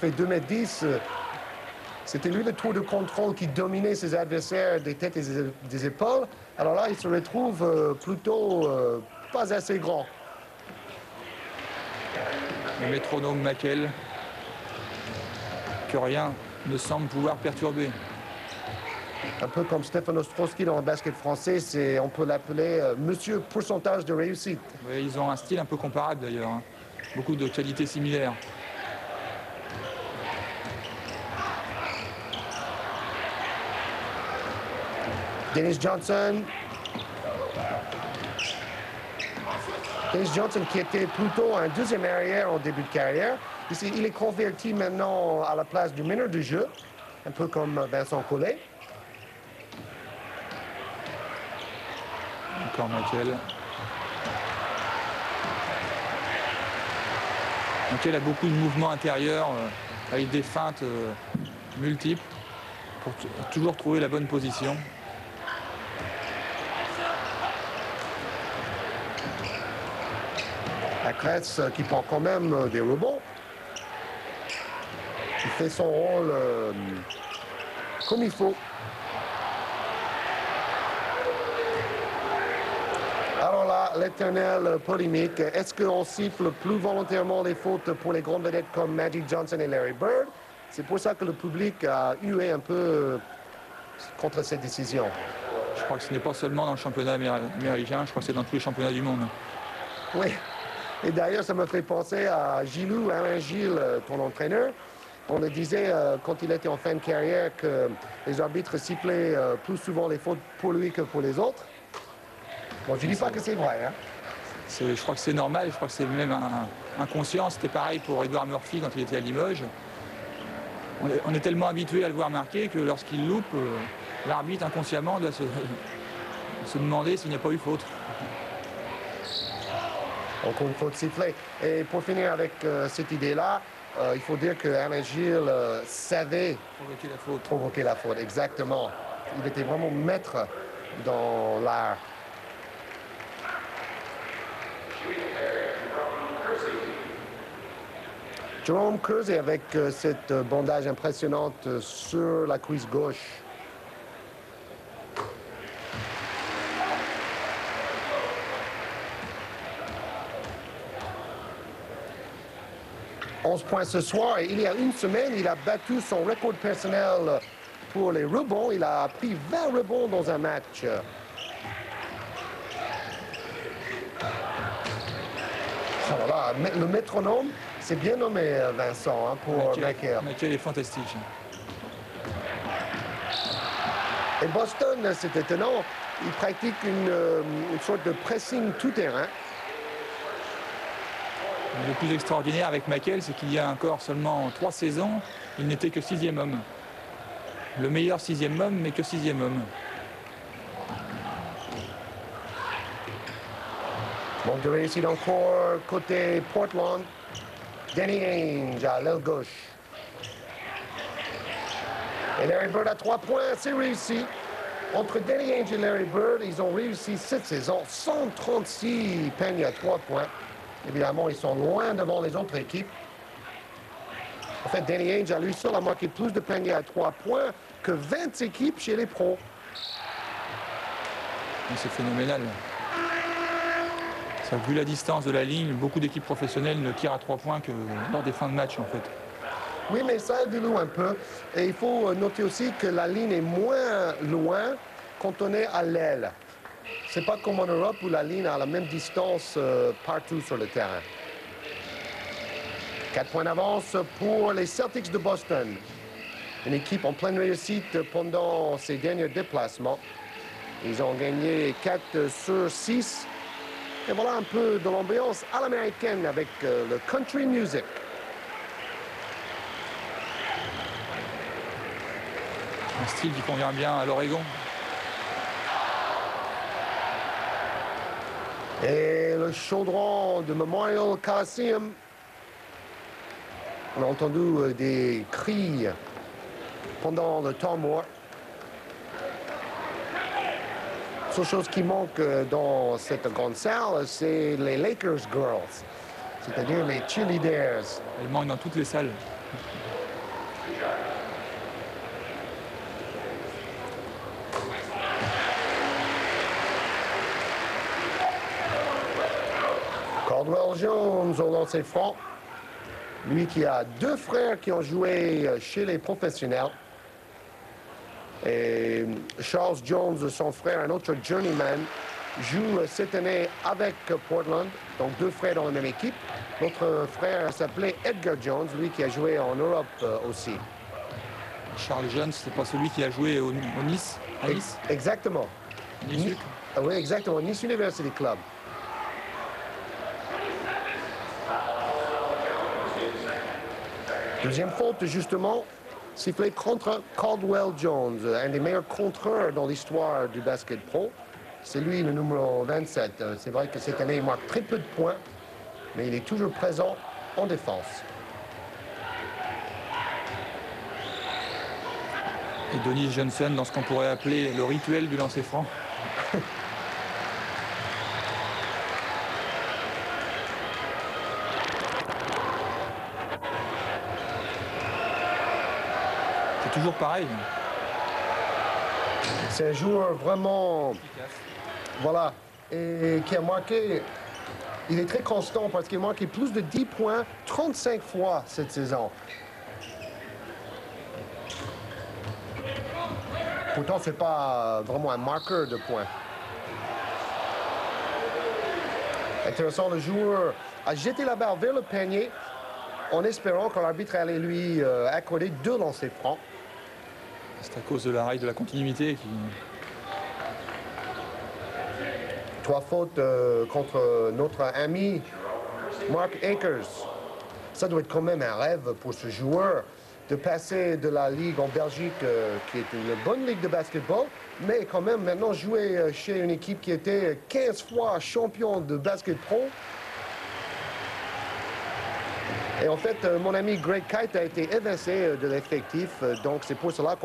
fait 2,10 m, c'était lui le tour de contrôle qui dominait ses adversaires des têtes et des épaules. Alors là, il se retrouve plutôt pas assez grand. Le métronome Makel, que rien ne semble pouvoir perturber. Un peu comme Stefan Ostrowski dans le basket français, on peut l'appeler Monsieur Pourcentage de réussite. Ouais, ils ont un style un peu comparable d'ailleurs, hein. Beaucoup de qualités similaires. Dennis Johnson. Dennis Johnson qui était plutôt un deuxième arrière en début de carrière. Ici, il est converti maintenant à la place du meneur de jeu, un peu comme Vincent Collet. Encore Michael. Michael a beaucoup de mouvements intérieurs avec des feintes multiples pour toujours trouver la bonne position. La Cresse qui prend quand même des rebonds. Il fait son rôle comme il faut. Alors là, l'éternelle polémique. Est-ce qu'on siffle plus volontairement les fautes pour les grandes vedettes comme Magic Johnson et Larry Bird? C'est pour ça que le public a hué un peu contre cette décision. Je crois que ce n'est pas seulement dans le championnat américain, je crois que c'est dans tous les championnats du monde. Oui. Et d'ailleurs, ça me fait penser à Gilou, Alain Gilles, ton entraîneur. On le disait quand il était en fin de carrière que les arbitres sifflaient plus souvent les fautes pour lui que pour les autres. Bon, je ne dis pas que c'est vrai. Hein. Je crois que c'est normal, je crois que c'est même inconscient. C'était pareil pour Edouard Murphy quand il était à Limoges. On est tellement habitué à le voir marquer que lorsqu'il loupe, l'arbitre inconsciemment doit se demander s'il n'y a pas eu faute. Donc il faut siffler. Et pour finir avec cette idée-là, il faut dire que Alain Gilles savait provoquer la faute. Exactement. Il était vraiment maître dans l'art. Jerome Kersey avec cette bandage impressionnante sur la cuisse gauche. « 11 points ce soir et il y a une semaine, il a battu son record personnel pour les rebonds. Il a pris 20 rebonds dans un match. Voilà, le métronome, c'est bien nommé, Vincent, hein, pour Michael. Michael est fantastique. Et Boston, c'est étonnant, il pratique une sorte de pressing tout-terrain. Le plus extraordinaire avec Michael, c'est qu'il y a encore seulement 3 saisons, il n'était que 6e homme. Le meilleur 6e homme, mais que 6e homme. Manque de réussite encore côté Portland. Danny Ainge à l'aile gauche. Et Larry Bird à 3 points, c'est réussi. Entre Danny Ainge et Larry Bird, ils ont réussi cette saison 136 peignes à 3 points. Évidemment, ils sont loin devant les autres équipes. En fait, Danny Ainge, à lui seul, a marqué plus de paniers à 3 points que 20 équipes chez les pros. C'est phénoménal. Ça, vu la distance de la ligne, beaucoup d'équipes professionnelles ne tirent à 3 points que lors des fins de match, en fait. Oui, mais ça aide nous un peu. Et il faut noter aussi que la ligne est moins loin quand on est à l'aile. C'est pas comme en Europe où la ligne a la même distance partout sur le terrain. 4 points d'avance pour les Celtics de Boston. Une équipe en pleine réussite pendant ces derniers déplacements. Ils ont gagné 4 sur 6. Et voilà un peu de l'ambiance à l'américaine avec le country music. Un style qui convient bien à l'Oregon. Et le chaudron de Memorial Coliseum. On a entendu des cris pendant le temps mort. La seule chose qui manque dans cette grande salle, c'est les Lakers Girls, c'est-à-dire les cheerleaders. Elles manquent dans toutes les salles. Caldwell Jones au lancer franc. Lui qui a 2 frères qui ont joué chez les professionnels. Et Charles Jones, son frère, un autre journeyman, joue cette année avec Portland, donc deux frères dans la même équipe. L'autre frère s'appelait Edgar Jones, lui qui a joué en Europe aussi. Charles Jones, c'est pas celui qui a joué au Nice, à Nice? Exactement. Nice. Oui, exactement. Nice University Club. Deuxième faute, justement, sifflé contre Caldwell Jones, un des meilleurs contreurs dans l'histoire du basket pro. C'est lui le numéro 27. C'est vrai que cette année, il marque très peu de points, mais il est toujours présent en défense. Et Donnie Johnson dans ce qu'on pourrait appeler le rituel du lancer franc. C'est toujours pareil. C'est un joueur vraiment, voilà, et qui a marqué, il est très constant parce qu'il a marqué plus de 10 points 35 fois cette saison. Pourtant, ce n'est pas vraiment un marqueur de points. Intéressant, le joueur a jeté la balle vers le panier en espérant que l'arbitre allait lui accorder 2 lancers francs. C'est à cause de la règle de la continuité qui... 3 fautes contre notre ami Mark Akers. Ça doit être quand même un rêve pour ce joueur de passer de la ligue en Belgique, qui est une bonne ligue de basketball, mais quand même maintenant jouer chez une équipe qui était 15 fois champion de basket pro. Et en fait, mon ami Greg Kite a été évincé de l'effectif, donc c'est pour cela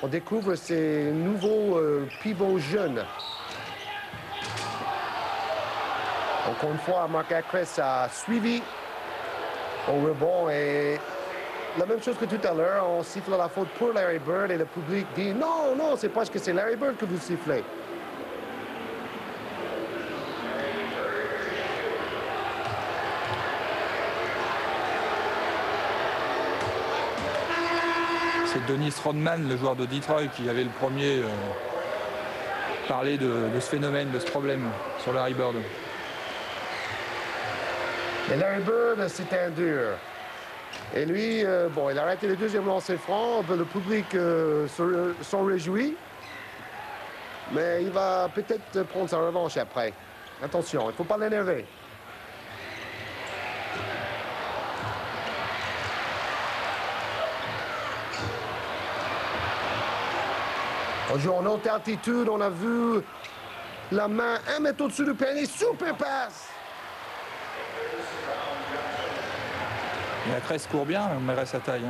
on découvre ces nouveaux pivots jeunes. Encore une fois, Mark Akers a suivi au rebond et la même chose que tout à l'heure, on siffle la faute pour Larry Bird et le public dit non, non, c'est parce que c'est Larry Bird que vous sifflez. C'est Dennis Rodman, le joueur de Detroit, qui avait le premier parlé de ce phénomène, de ce problème sur Larry Bird. Et Larry Bird, c'est un dur. Et lui, bon, il a arrêté le deuxième lancer franc. Le public s'en réjouit. Mais il va peut-être prendre sa revanche après. Attention, il ne faut pas l'énerver. On joue en haute altitude. On a vu la main 1 mètre au-dessus du panier. Super passe! La 13 court bien, malgré sa taille.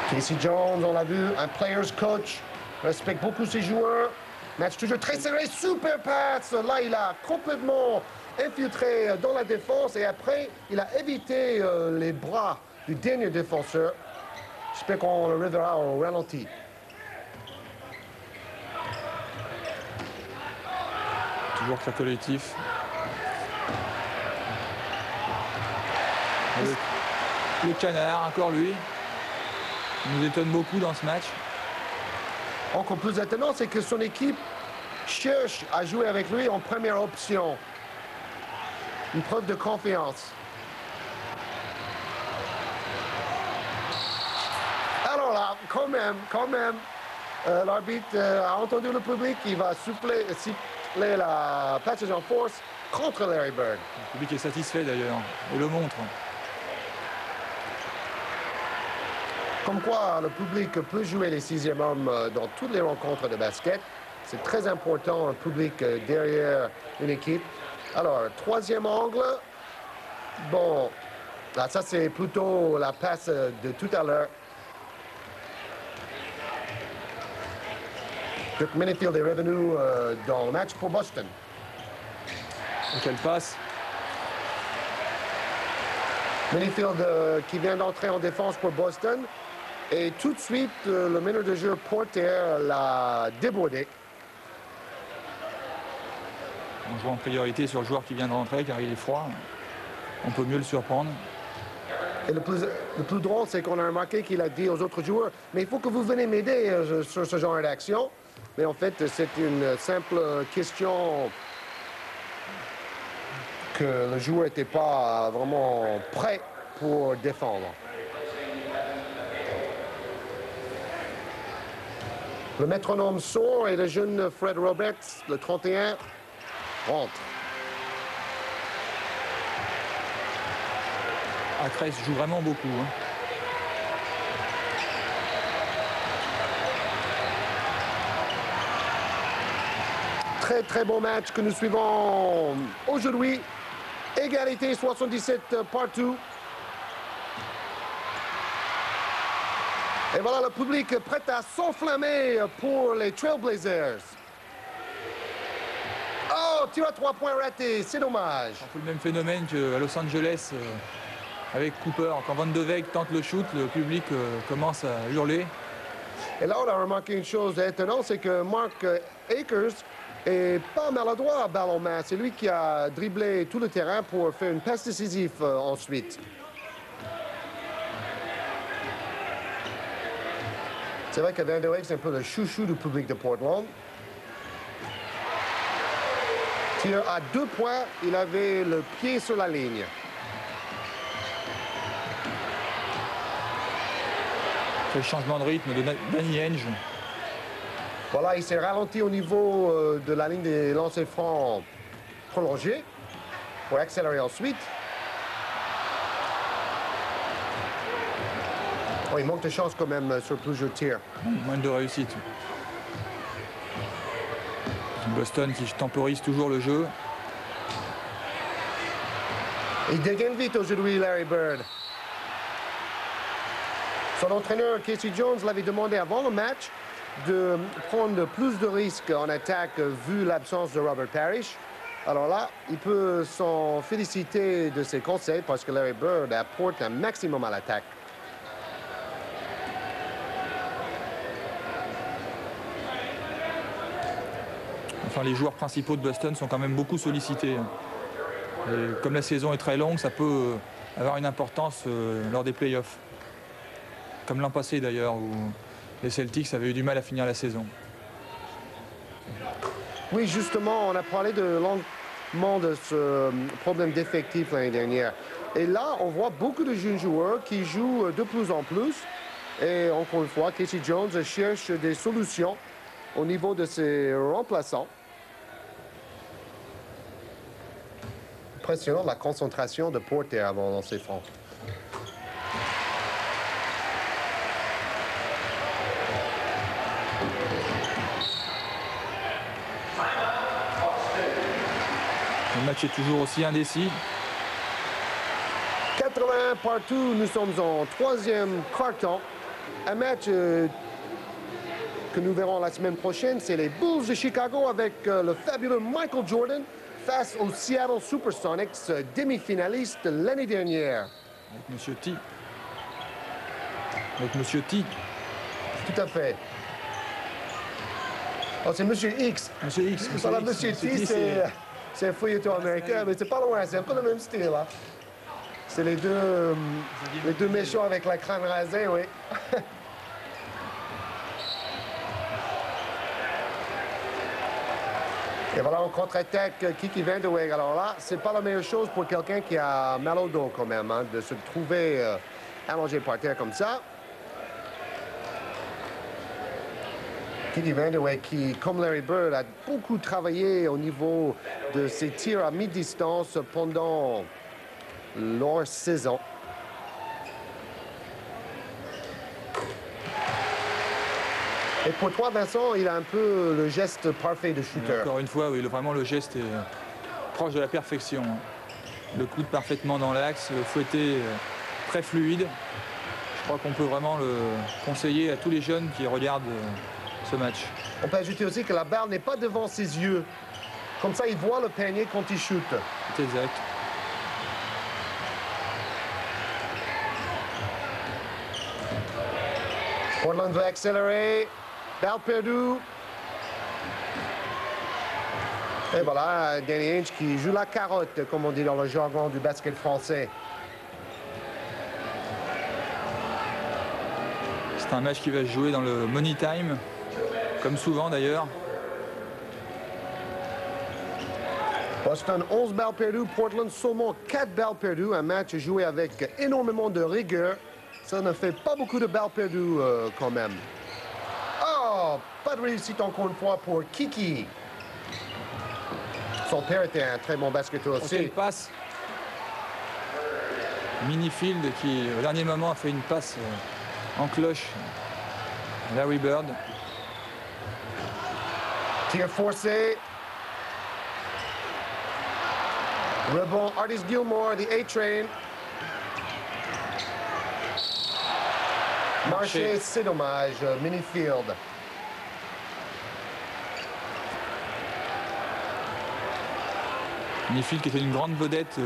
Casey Jones, on l'a vu, un player's coach, respecte beaucoup ses joueurs. Match toujours très serré, super passe. Là, il a complètement infiltré dans la défense et après, il a évité les bras du dernier défenseur. J'espère qu'on le reverra au ralenti. Toujours très collectif. Le canard, encore lui. Il nous étonne beaucoup dans ce match. Encore plus étonnant, c'est que son équipe cherche à jouer avec lui en première option. Une preuve de confiance. Alors là, quand même, l'arbitre a entendu le public, il va siffler la passage en force contre Larry Bird. Le public est satisfait d'ailleurs, et le montre. Comme quoi, le public peut jouer les 6e hommes dans toutes les rencontres de basket. C'est très important, un public derrière une équipe. Alors, 3e angle. Bon, là, ça c'est plutôt la passe de tout à l'heure. Dirk Minifield est revenu dans le match pour Boston. Et quelle passe. Minifield qui vient d'entrer en défense pour Boston. Et tout de suite, le meneur de jeu Porter l'a débordé. en jouant en priorité sur le joueur qui vient de rentrer car il est froid. On peut mieux le surprendre. Et le plus drôle, c'est qu'on a remarqué qu'il a dit aux autres joueurs « Mais il faut que vous venez m'aider sur ce genre d'action. » Mais en fait, c'est une simple question que le joueur n'était pas vraiment prêt pour défendre. Le métronome sort et le jeune Fred Roberts, le 31, rentre. Acres joue vraiment beaucoup. Hein. Très très bon match que nous suivons aujourd'hui. Égalité 77 partout. Et voilà le public prêt à s'enflammer pour les Trailblazers. Oh, tir à 3 points raté, c'est dommage. Un peu le même phénomène qu'à Los Angeles avec Cooper. Quand Van de Beek tente le shoot, le public commence à hurler. Et là, on a remarqué une chose étonnante, c'est que Mark Akers est pas maladroit à ballon main. C'est lui qui a dribblé tout le terrain pour faire une passe décisive ensuite. C'est vrai que Van de Beek, c'est un peu le chouchou du public de Portland. Tir à 2 points, il avait le pied sur la ligne. Le changement de rythme de Danny Ainge. Voilà, il s'est ralenti au niveau de la ligne des lancers francs prolongés pour accélérer ensuite. Oh, il manque de chance quand même sur plusieurs tirs. Moins de réussite. Boston qui temporise toujours le jeu. Il dégaine vite aujourd'hui, Larry Bird. Son entraîneur, Casey Jones, l'avait demandé avant le match de prendre plus de risques en attaque vu l'absence de Robert Parrish. Alors là, il peut s'en féliciter de ses conseils parce que Larry Bird apporte un maximum à l'attaque. Enfin, les joueurs principaux de Boston sont quand même beaucoup sollicités. Et comme la saison est très longue, ça peut avoir une importance lors des playoffs. Comme l'an passé d'ailleurs, où les Celtics avaient eu du mal à finir la saison. Oui, justement, on a parlé longuement de ce problème d'effectif l'année dernière. Et là, on voit beaucoup de jeunes joueurs qui jouent de plus en plus. Et encore une fois, Casey Jones cherche des solutions au niveau de ses remplaçants. Impressionnant la concentration de Porter avant de lancer franc. Le match est toujours aussi indécis. 81 partout, nous sommes en troisième quart-temps. Un match que nous verrons la semaine prochaine, c'est les Bulls de Chicago avec le fabuleux Michael Jordan face aux Seattle Supersonics, demi-finalistes l'année dernière. Avec Monsieur T. Avec Monsieur T. Tout à fait. Oh, c'est Monsieur X. Monsieur X. Voilà, Monsieur T, c'est un feuilleton américain, mais c'est pas loin, c'est un peu le même style. Hein. C'est les deux méchants avec la crâne rasée, oui. Et voilà, on contre-attaque Kiki Van de Beek. Alors là, c'est pas la meilleure chose pour quelqu'un qui a mal au dos quand même, hein, de se trouver allongé par terre comme ça. Kiki Van de Beek qui, comme Larry Bird, a beaucoup travaillé au niveau de ses tirs à mi-distance pendant leur saison. Et pour toi, Vincent, il a un peu le geste parfait de shooter. Encore une fois, oui, vraiment le geste est proche de la perfection. Le coude parfaitement dans l'axe, le fouetté très fluide. Je crois qu'on peut vraiment le conseiller à tous les jeunes qui regardent ce match. On peut ajouter aussi que la balle n'est pas devant ses yeux. Comme ça, il voit le panier quand il shoot. C'est exact. Portland veut accélérer. Balle perdue. Et voilà, Danny Ainge qui joue la carotte, comme on dit dans le jargon du basket français. C'est un match qui va se jouer dans le money time, comme souvent d'ailleurs. Boston 11 balles perdues, Portland seulement 4 balles perdues. Un match joué avec énormément de rigueur. Ça ne fait pas beaucoup de balles perdues quand même. Oh, pas de réussite encore une fois pour Kiki. Son père était un très bon basketteur aussi. Quelle passe. Minifield qui au dernier moment a fait une passe en cloche. Larry Bird. Tir forcé. Rebond, Artis Gilmore, the A-Train. Marché, c'est dommage. Minifield. Minifield qui était une grande vedette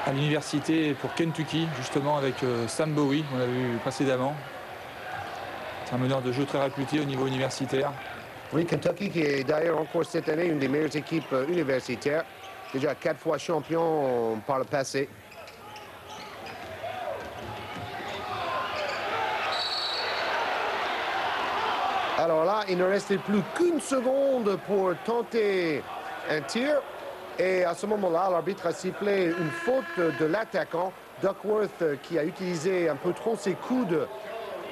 à l'université pour Kentucky, justement avec Sam Bowie, on l'a vu précédemment. C'est un meneur de jeu très réputé au niveau universitaire. Oui, Kentucky qui est d'ailleurs encore cette année une des meilleures équipes universitaires. Déjà 4 fois champion par le passé. Alors là, il ne restait plus qu'une seconde pour tenter un tir. Et à ce moment-là, l'arbitre a sifflé une faute de l'attaquant, Duckworth, qui a utilisé un peu trop ses coudes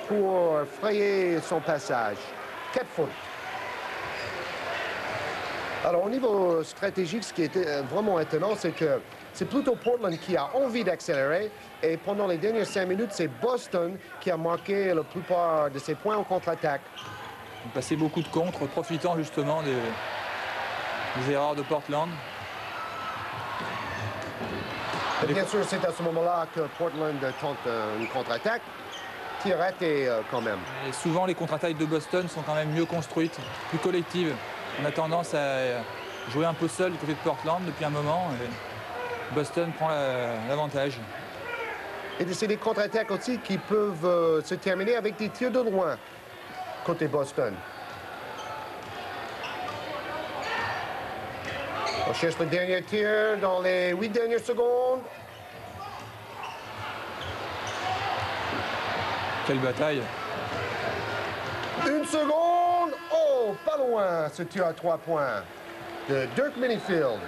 pour frayer son passage. 4 fautes. Alors au niveau stratégique, ce qui était vraiment étonnant, c'est que c'est plutôt Portland qui a envie d'accélérer. Et pendant les dernières 5 minutes, c'est Boston qui a marqué la plupart de ses points en contre-attaque. On passait beaucoup de contres, profitant justement des erreurs de Portland. Et bien sûr, c'est à ce moment-là que Portland tente une contre-attaque. Tir raté quand même. Et souvent, les contre-attaques de Boston sont quand même mieux construites, plus collectives. On a tendance à jouer un peu seul du côté de Portland depuis un moment. Et Boston prend l'avantage. Et c'est des contre-attaques aussi qui peuvent se terminer avec des tirs de loin côté Boston. On cherche le dernier tir dans les 8 dernières secondes. Quelle bataille! Une seconde! Oh, pas loin, ce tir à 3 points de Dirk Minifield.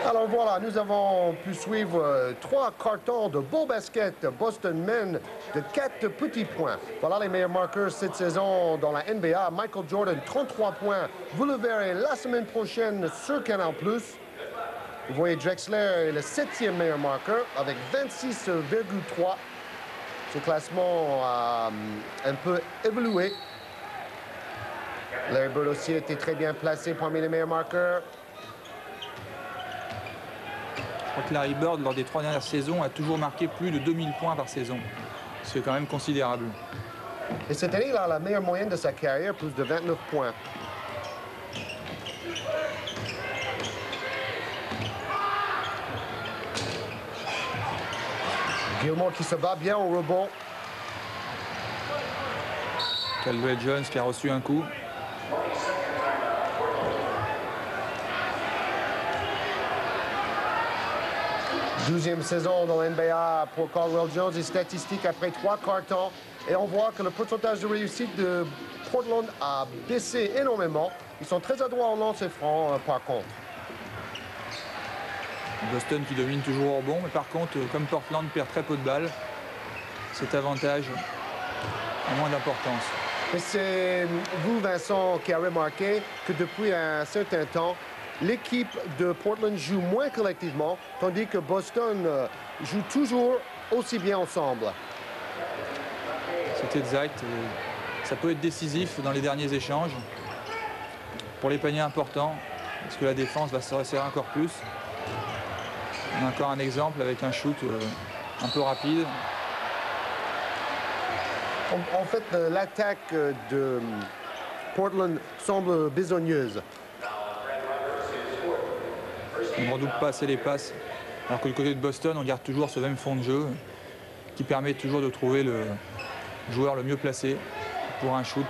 Alors voilà, nous avons pu suivre 3 cartons de beau basket. Boston mène de 4 petits points. Voilà les meilleurs marqueurs cette saison dans la NBA. Michael Jordan, 33 points. Vous le verrez la semaine prochaine sur Canal+. Vous voyez Drexler est le 7e meilleur marqueur avec 26,3. Ce classement a un peu évolué. Larry Bird aussi était très bien placé parmi les meilleurs marqueurs. Je crois que Larry Bird, lors des 3 dernières saisons, a toujours marqué plus de 2000 points par saison. C'est quand même considérable. Et cette année, il a la meilleure moyenne de sa carrière, plus de 29 points. Gilmore qui se bat bien au rebond. Caldwell Jones qui a reçu un coup. Deuxième saison dans l'NBA pour Caldwell Jones. Les statistiques après 3 cartons. Et on voit que le pourcentage de réussite de Portland a baissé énormément. Ils sont très adroits en lancer franc par contre. Boston qui domine toujours au rebond, mais par contre, comme Portland perd très peu de balles, cet avantage a moins d'importance. Et c'est vous, Vincent, qui a remarqué que depuis un certain temps, l'équipe de Portland joue moins collectivement, tandis que Boston joue toujours aussi bien ensemble. C'est exact. Ça peut être décisif dans les derniers échanges. Pour les paniers importants, parce que la défense va se resserrer encore plus. On a encore un exemple avec un shoot un peu rapide. En fait, l'attaque de Portland semble besogneuse. On ne redouble pas assez les passes. Alors que du côté de Boston, on garde toujours ce même fond de jeu qui permet toujours de trouver le joueur le mieux placé pour un shoot.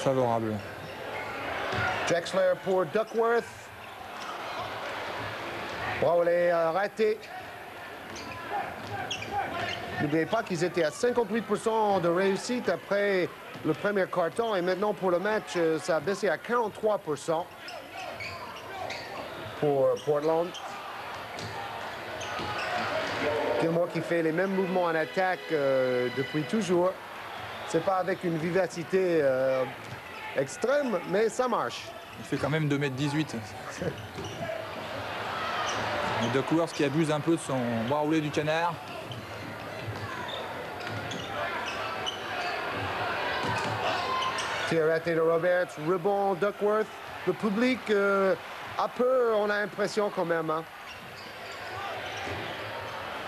favorable. Drexler pour Duckworth. Brawley a raté. N'oubliez pas qu'ils étaient à 58% de réussite après le premier quart-temps et maintenant pour le match, ça a baissé à 43% pour Portland. Gilmore qui fait les mêmes mouvements en attaque depuis toujours. C'est pas avec une vivacité extrême, mais ça marche. Il fait quand même 2,18 m. Duckworth qui abuse un peu de son bras roulé du canard. Tir raté de Roberts, rebond Duckworth. Le public a peur, on a l'impression quand même. Hein.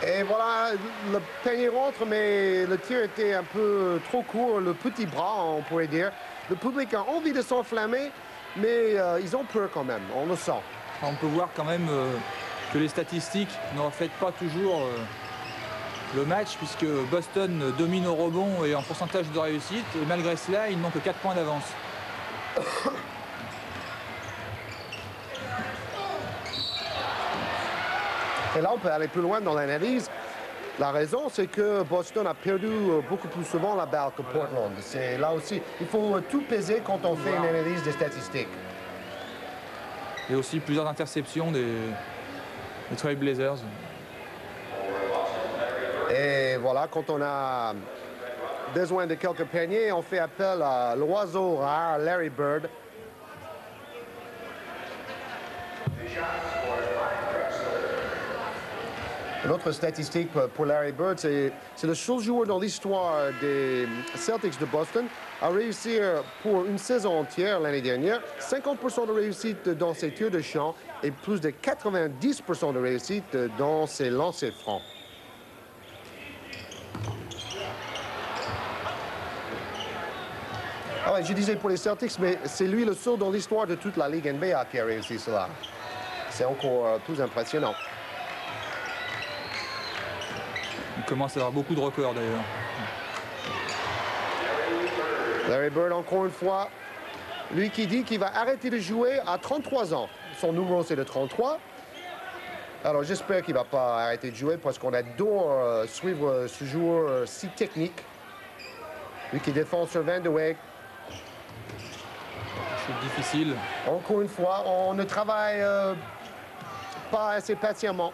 Et voilà, le panier rentre, mais le tir était un peu trop court, le petit bras, on pourrait dire. Le public a envie de s'enflammer, mais ils ont peur quand même, on le sent. On peut voir quand même que les statistiques ne reflètent pas toujours le match, puisque Boston domine au rebond et en pourcentage de réussite, et malgré cela, ils n'ont que 4 points d'avance. Et là, on peut aller plus loin dans l'analyse. La raison, c'est que Boston a perdu beaucoup plus souvent la balle que Portland. C'est là aussi, il faut tout peser quand on fait une analyse des statistiques. Et aussi plusieurs interceptions des Trail Blazers. Et voilà, quand on a besoin de quelques paniers, on fait appel à l'oiseau rare, Larry Bird. Une autre statistique pour Larry Bird, c'est le seul joueur dans l'histoire des Celtics de Boston à réussir pour une saison entière l'année dernière 50% de réussite dans ses tirs de champ et plus de 90% de réussite dans ses lancers francs. Ah ouais, je disais pour les Celtics, mais c'est lui le seul dans l'histoire de toute la Ligue NBA qui a réussi cela. C'est encore plus impressionnant. Il commence à avoir beaucoup de records d'ailleurs. Larry Bird, encore une fois, lui qui dit qu'il va arrêter de jouer à 33 ans. Son numéro, c'est le 33. Alors, j'espère qu'il ne va pas arrêter de jouer parce qu'on adore suivre ce joueur si technique. Lui qui défend sur Van de Weg. C'est difficile. Encore une fois, on ne travaille pas assez patiemment.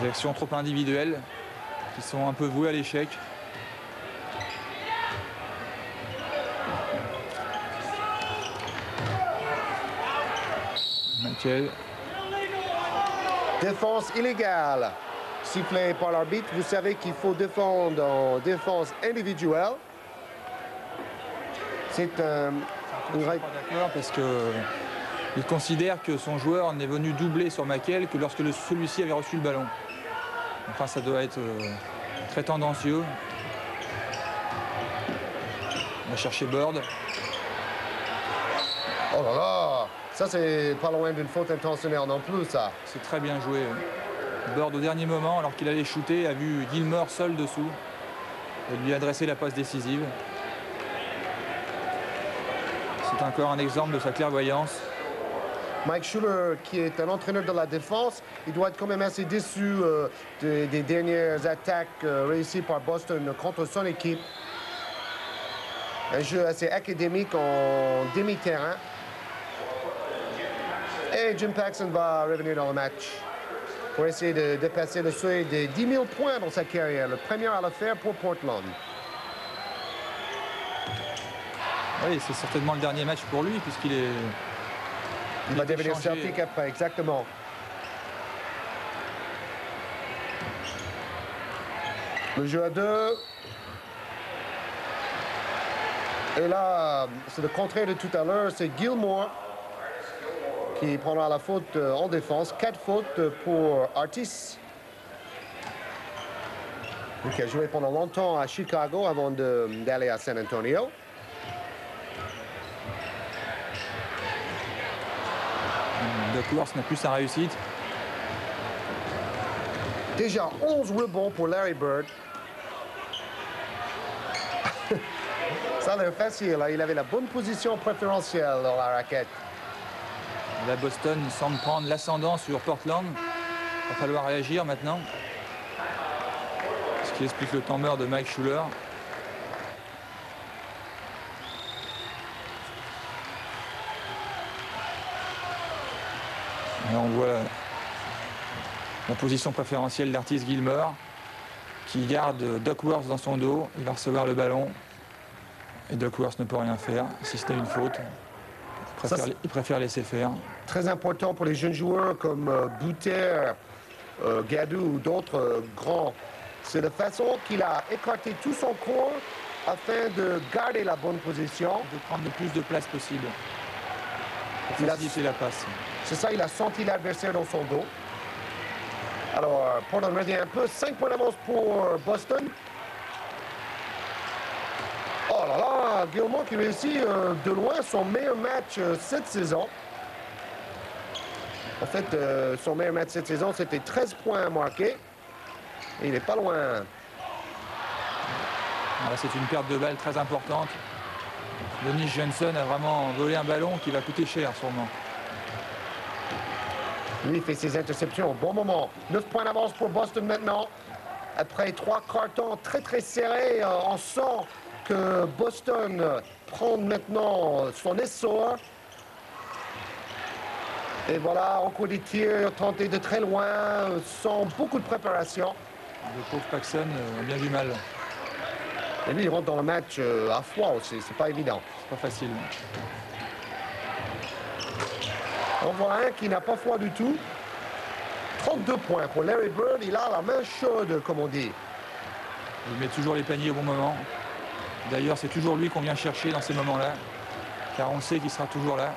Des actions trop individuelles qui sont un peu vouées à l'échec. Michael. Défense illégale. Sifflé par l'arbitre, vous savez qu'il faut défendre en défense individuelle. C'est une règle. D'accord, parce qu'il considère que son joueur n'est venu doubler sur Michael que lorsque celui-ci avait reçu le ballon. Enfin, ça doit être très tendancieux. On va chercher Bird. Oh là là, ça c'est pas loin d'une faute intentionnelle non plus, ça. C'est très bien joué. Bird au dernier moment, alors qu'il allait shooter, a vu Gilmore seul dessous et lui a adressé la passe décisive. C'est encore un exemple de sa clairvoyance. Mike Schuller, qui est un entraîneur de la défense, il doit être quand même assez déçu des dernières attaques réussies par Boston contre son équipe. Un jeu assez académique en demi-terrain. Et Jim Paxson va revenir dans le match pour essayer de dépasser le seuil de 10 000 points dans sa carrière, le premier à le faire pour Portland. Oui, c'est certainement le dernier match pour lui, puisqu'il est... Il va devenir Celtic après, exactement. Le jeu à 2. Et là, c'est le contraire de tout à l'heure, c'est Gilmore qui prendra la faute en défense. 4 fautes pour Artis. Lui qui a joué pendant longtemps à Chicago avant d'aller à San Antonio. Duckworth n'a plus sa réussite. Déjà 11 rebonds pour Larry Bird. Ça Ça a l'air facile, hein. Il avait la bonne position préférentielle dans la raquette. Là, Boston semble prendre l'ascendant sur Portland. Il va falloir réagir maintenant. Ce qui explique le temps mort de Mike Schuller. Là, on voit la position préférentielle d'Artis Gilmore qui garde Duckworth dans son dos. Il va recevoir le ballon et Duckworth ne peut rien faire si c'était une faute. Il préfère laisser faire. Très important pour les jeunes joueurs comme Bouter, Gadou ou d'autres grands. C'est la façon qu'il a écarté tout son corps afin de garder la bonne position. De prendre le plus de place possible pour faciliter la passe. C'est ça, il a senti l'adversaire dans son dos. Alors, Portland revient un peu. 5 points d'avance pour Boston. Oh là là, Gilmore qui réussit de loin son meilleur match cette saison. En fait, son meilleur match cette saison, c'était 13 points marqués. Et il n'est pas loin. C'est une perte de balle très importante. Dennis Johnson a vraiment volé un ballon qui va coûter cher, sûrement. Lui fait ses interceptions au bon moment. 9 points d'avance pour Boston maintenant. Après 3 cartons très serrés, on sent que Boston prend maintenant son essor. Et voilà, encore des tirs tentés de très loin, sans beaucoup de préparation. Le pauvre Paxson a bien du mal. Et lui, il rentre dans le match à froid aussi, c'est pas évident. C'est pas facile. On voit un qui n'a pas froid du tout. 32 points pour Larry Bird, il a la main chaude, comme on dit. Il met toujours les paniers au bon moment. D'ailleurs, c'est toujours lui qu'on vient chercher dans ces moments-là, car on sait qu'il sera toujours là.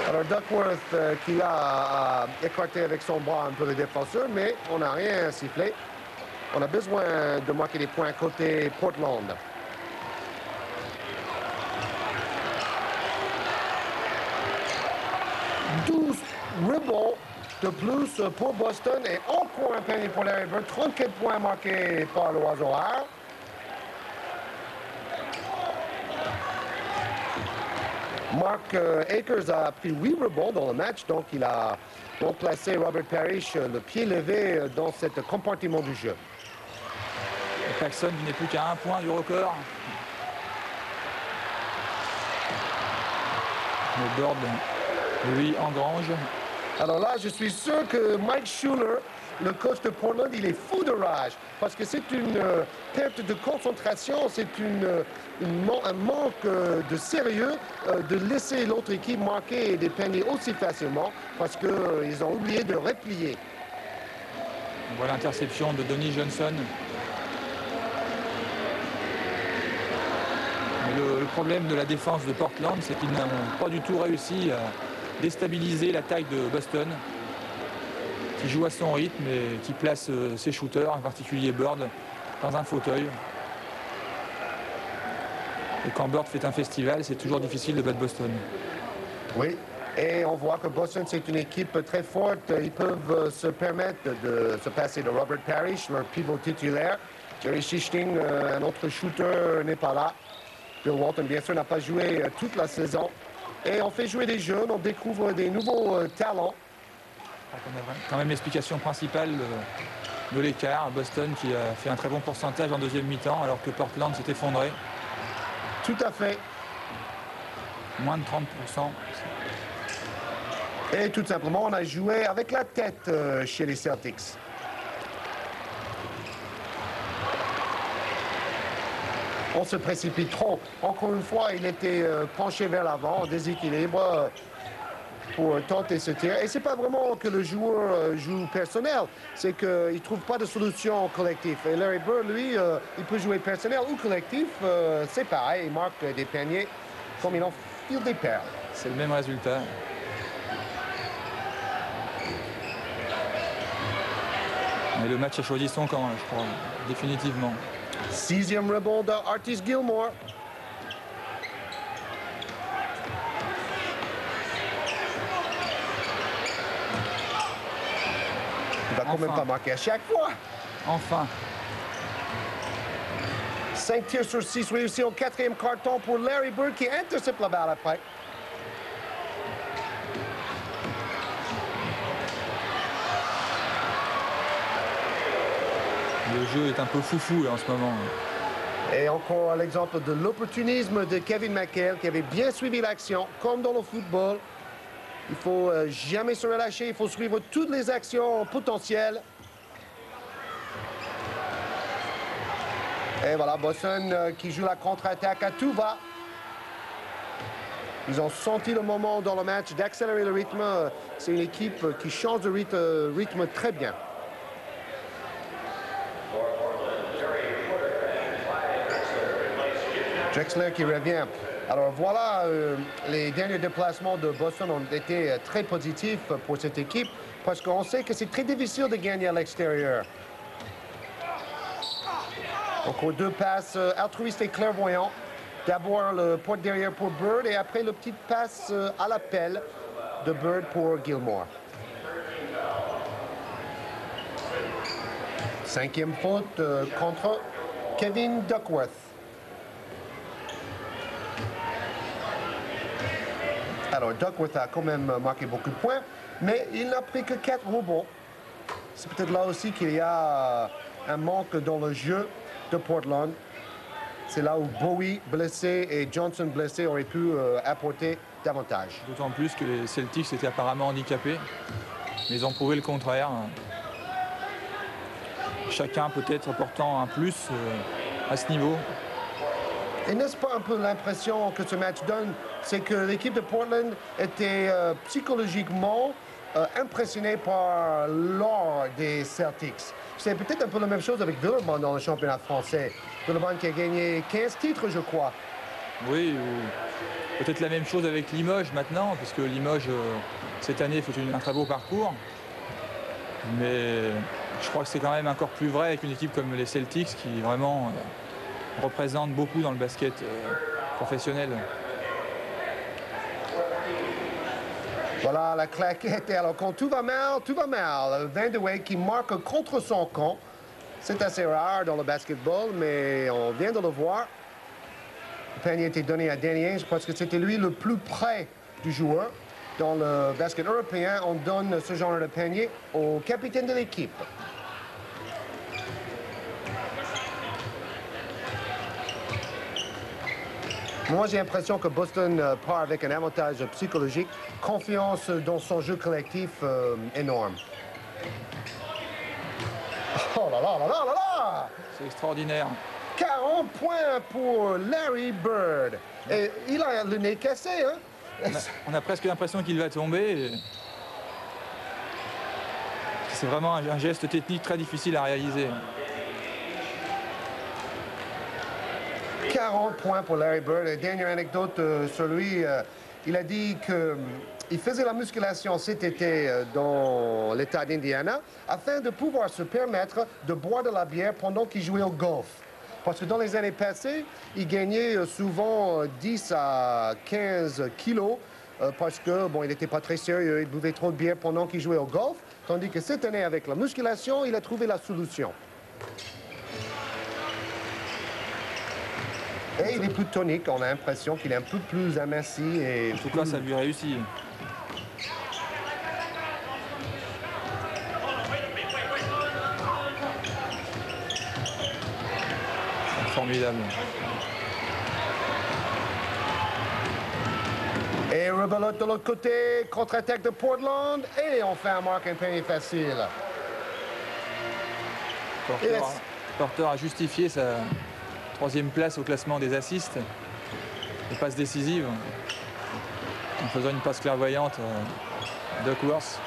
Alors Duckworth qui a écarté avec son bras un peu le défenseur, mais on n'a rien sifflé. On a besoin de marquer des points côté Portland. Rebond de plus pour Boston et encore un panier pour Larry Bird. 34 points marqués par l'Oiseau Rare. Mark Akers a pris 8 rebonds dans le match, donc il a placé Robert Parrish le pied levé dans ce compartiment du jeu. Et Paxson qui n'est plus qu'à 1 point du record. Le Bird, lui, engrange. Alors là, je suis sûr que Mike Schuller, le coach de Portland, il est fou de rage. Parce que c'est une perte de concentration, c'est un manque de sérieux de laisser l'autre équipe marquer des paniers aussi facilement parce qu'ils ont oublié de replier. On voit l'interception de Dennis Johnson. Mais le problème de la défense de Portland, c'est qu'ils n'ont pas du tout réussi à déstabiliser l'attaque de Boston, qui joue à son rythme et qui place ses shooters, en particulier Bird, dans un fauteuil. Et quand Bird fait un festival, c'est toujours difficile de battre Boston. Oui, et on voit que Boston, c'est une équipe très forte. Ils peuvent se permettre de se passer de Robert Parrish, leur pivot titulaire. Jerry Shichting, un autre shooter, n'est pas là. Bill Walton, bien sûr, n'a pas joué toute la saison. Et on fait jouer des jeunes, on découvre des nouveaux talents. On a quand même l'explication principale de l'écart. Boston qui a fait un très bon pourcentage en deuxième mi-temps, alors que Portland s'est effondré. Tout à fait. Moins de 30%. Et tout simplement, on a joué avec la tête chez les Celtics. On se précipite trop. Encore une fois, il était penché vers l'avant, en déséquilibre pour tenter ce tir. Et c'est pas vraiment que le joueur joue personnel, c'est qu'il ne trouve pas de solution collective. Et Larry Bird, lui, il peut jouer personnel ou collectif, c'est pareil, il marque des paniers comme il en file des perles. C'est le même résultat. Mais le match a choisi son camp, je crois, définitivement. 6e rebond d'Artis Gilmore. a quand même pas marqué à chaque fois. Enfin. 5 tirs sur 6 réussis au 4e carton pour Larry Bird qui intercepte la balle après. Le jeu est un peu foufou là, en ce moment. Et encore l'exemple de l'opportunisme de Kevin McHale qui avait bien suivi l'action, comme dans le football. Il faut jamais se relâcher, il faut suivre toutes les actions potentielles. Et voilà, Boston qui joue la contre-attaque à tout va. Ils ont senti le moment dans le match d'accélérer le rythme. C'est une équipe qui change de rythme très bien. Drexler qui revient. Alors voilà, les derniers déplacements de Boston ont été très positifs pour cette équipe parce qu'on sait que c'est très difficile de gagner à l'extérieur. Encore 2 passes altruistes et clairvoyantes. D'abord le porte derrière pour Bird et après le petit passe à l'appel de Bird pour Gilmore. 5e faute contre Kevin Duckworth. Alors, Duckworth a quand même marqué beaucoup de points, mais il n'a pris que 4 rebonds. C'est peut-être là aussi qu'il y a un manque dans le jeu de Portland. C'est là où Bowie blessé et Johnson blessé auraient pu apporter davantage. D'autant plus que les Celtics étaient apparemment handicapés, mais ils ont prouvé le contraire. Chacun peut-être apportant un plus à ce niveau. Et n'est-ce pas un peu l'impression que ce match donne, c'est que l'équipe de Portland était psychologiquement impressionnée par l'or des Celtics. C'est peut-être un peu la même chose avec Villeurbanne dans le championnat français. Villeurbanne qui a gagné 15 titres, je crois. Oui, ou peut-être la même chose avec Limoges maintenant, puisque Limoges, cette année, fait un très beau parcours. Mais je crois que c'est quand même encore plus vrai avec une équipe comme les Celtics qui vraiment représente beaucoup dans le basket professionnel. Voilà la claquette. Alors quand tout va mal, tout va mal. Van de Weyck qui marque contre son camp. C'est assez rare dans le basketball, mais on vient de le voir. Le panier a été donné à Danny Ainge parce que c'était lui le plus près du joueur. Dans le basket européen, on donne ce genre de panier au capitaine de l'équipe. Moi, j'ai l'impression que Boston part avec un avantage psychologique, confiance dans son jeu collectif énorme. Oh là là là là là là! C'est extraordinaire. 40 points pour Larry Bird. Et il a le nez cassé, hein? On a presque l'impression qu'il va tomber. C'est vraiment un geste technique très difficile à réaliser. 40 points pour Larry Bird. Et dernière anecdote sur lui, il a dit qu'il faisait la musculation cet été dans l'État d'Indiana afin de pouvoir se permettre de boire de la bière pendant qu'il jouait au golf. Parce que dans les années passées, il gagnait souvent 10 à 15 kilos parce que, bon, il n'était pas très sérieux, il buvait trop de bière pendant qu'il jouait au golf. Tandis que cette année, avec la musculation, il a trouvé la solution. Et il est plus tonique, on a l'impression qu'il est un peu plus aminci. Et en tout cas, ça lui réussit. Formidable. Et rebelote de l'autre côté, contre-attaque de Portland, et on fait un marque un panier facile. Porter a justifié sa 3e place au classement des assists, des passes décisives, en faisant une passe clairvoyante à Duckworth.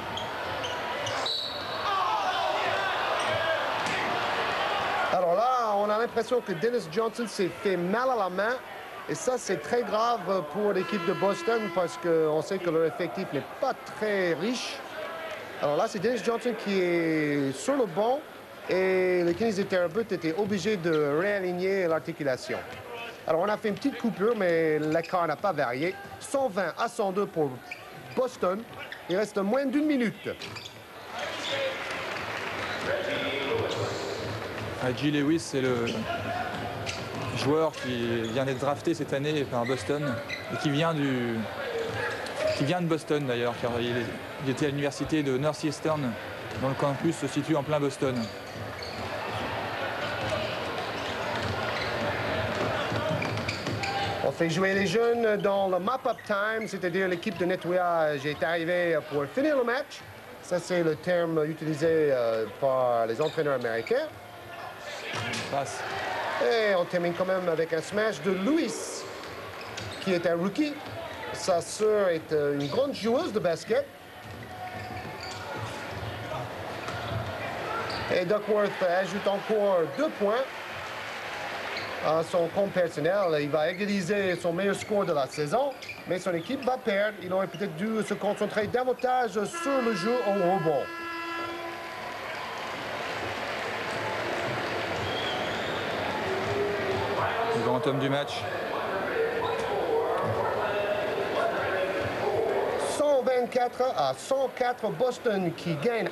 Alors là, on a l'impression que Dennis Johnson s'est fait mal à la main. Et ça, c'est très grave pour l'équipe de Boston parce qu'on sait que leur effectif n'est pas très riche. Alors là, c'est Dennis Johnson qui est sur le banc et le kinésithérapeute était obligé de réaligner l'articulation. Alors on a fait une petite coupure, mais l'écart n'a pas varié. 120 à 102 pour Boston. Il reste moins d'1 minute. G. Lewis, c'est le joueur qui vient d'être drafté cette année par Boston et qui vient de Boston d'ailleurs, car il était à l'université de Northeastern, dont le campus se situe en plein Boston. On fait jouer les jeunes dans le mop-up time, c'est-à-dire l'équipe de nettoyage est arrivée pour finir le match. Ça, c'est le terme utilisé par les entraîneurs américains. Passe. Et on termine quand même avec un smash de Lewis, qui est un rookie. Sa sœur est une grande joueuse de basket. Et Duckworth ajoute encore 2 points à son compte personnel. Il va égaliser son meilleur score de la saison, mais son équipe va perdre. Il aurait peut-être dû se concentrer davantage sur le jeu au rebond. Le grand homme du match. 124 à 104, Boston qui gagne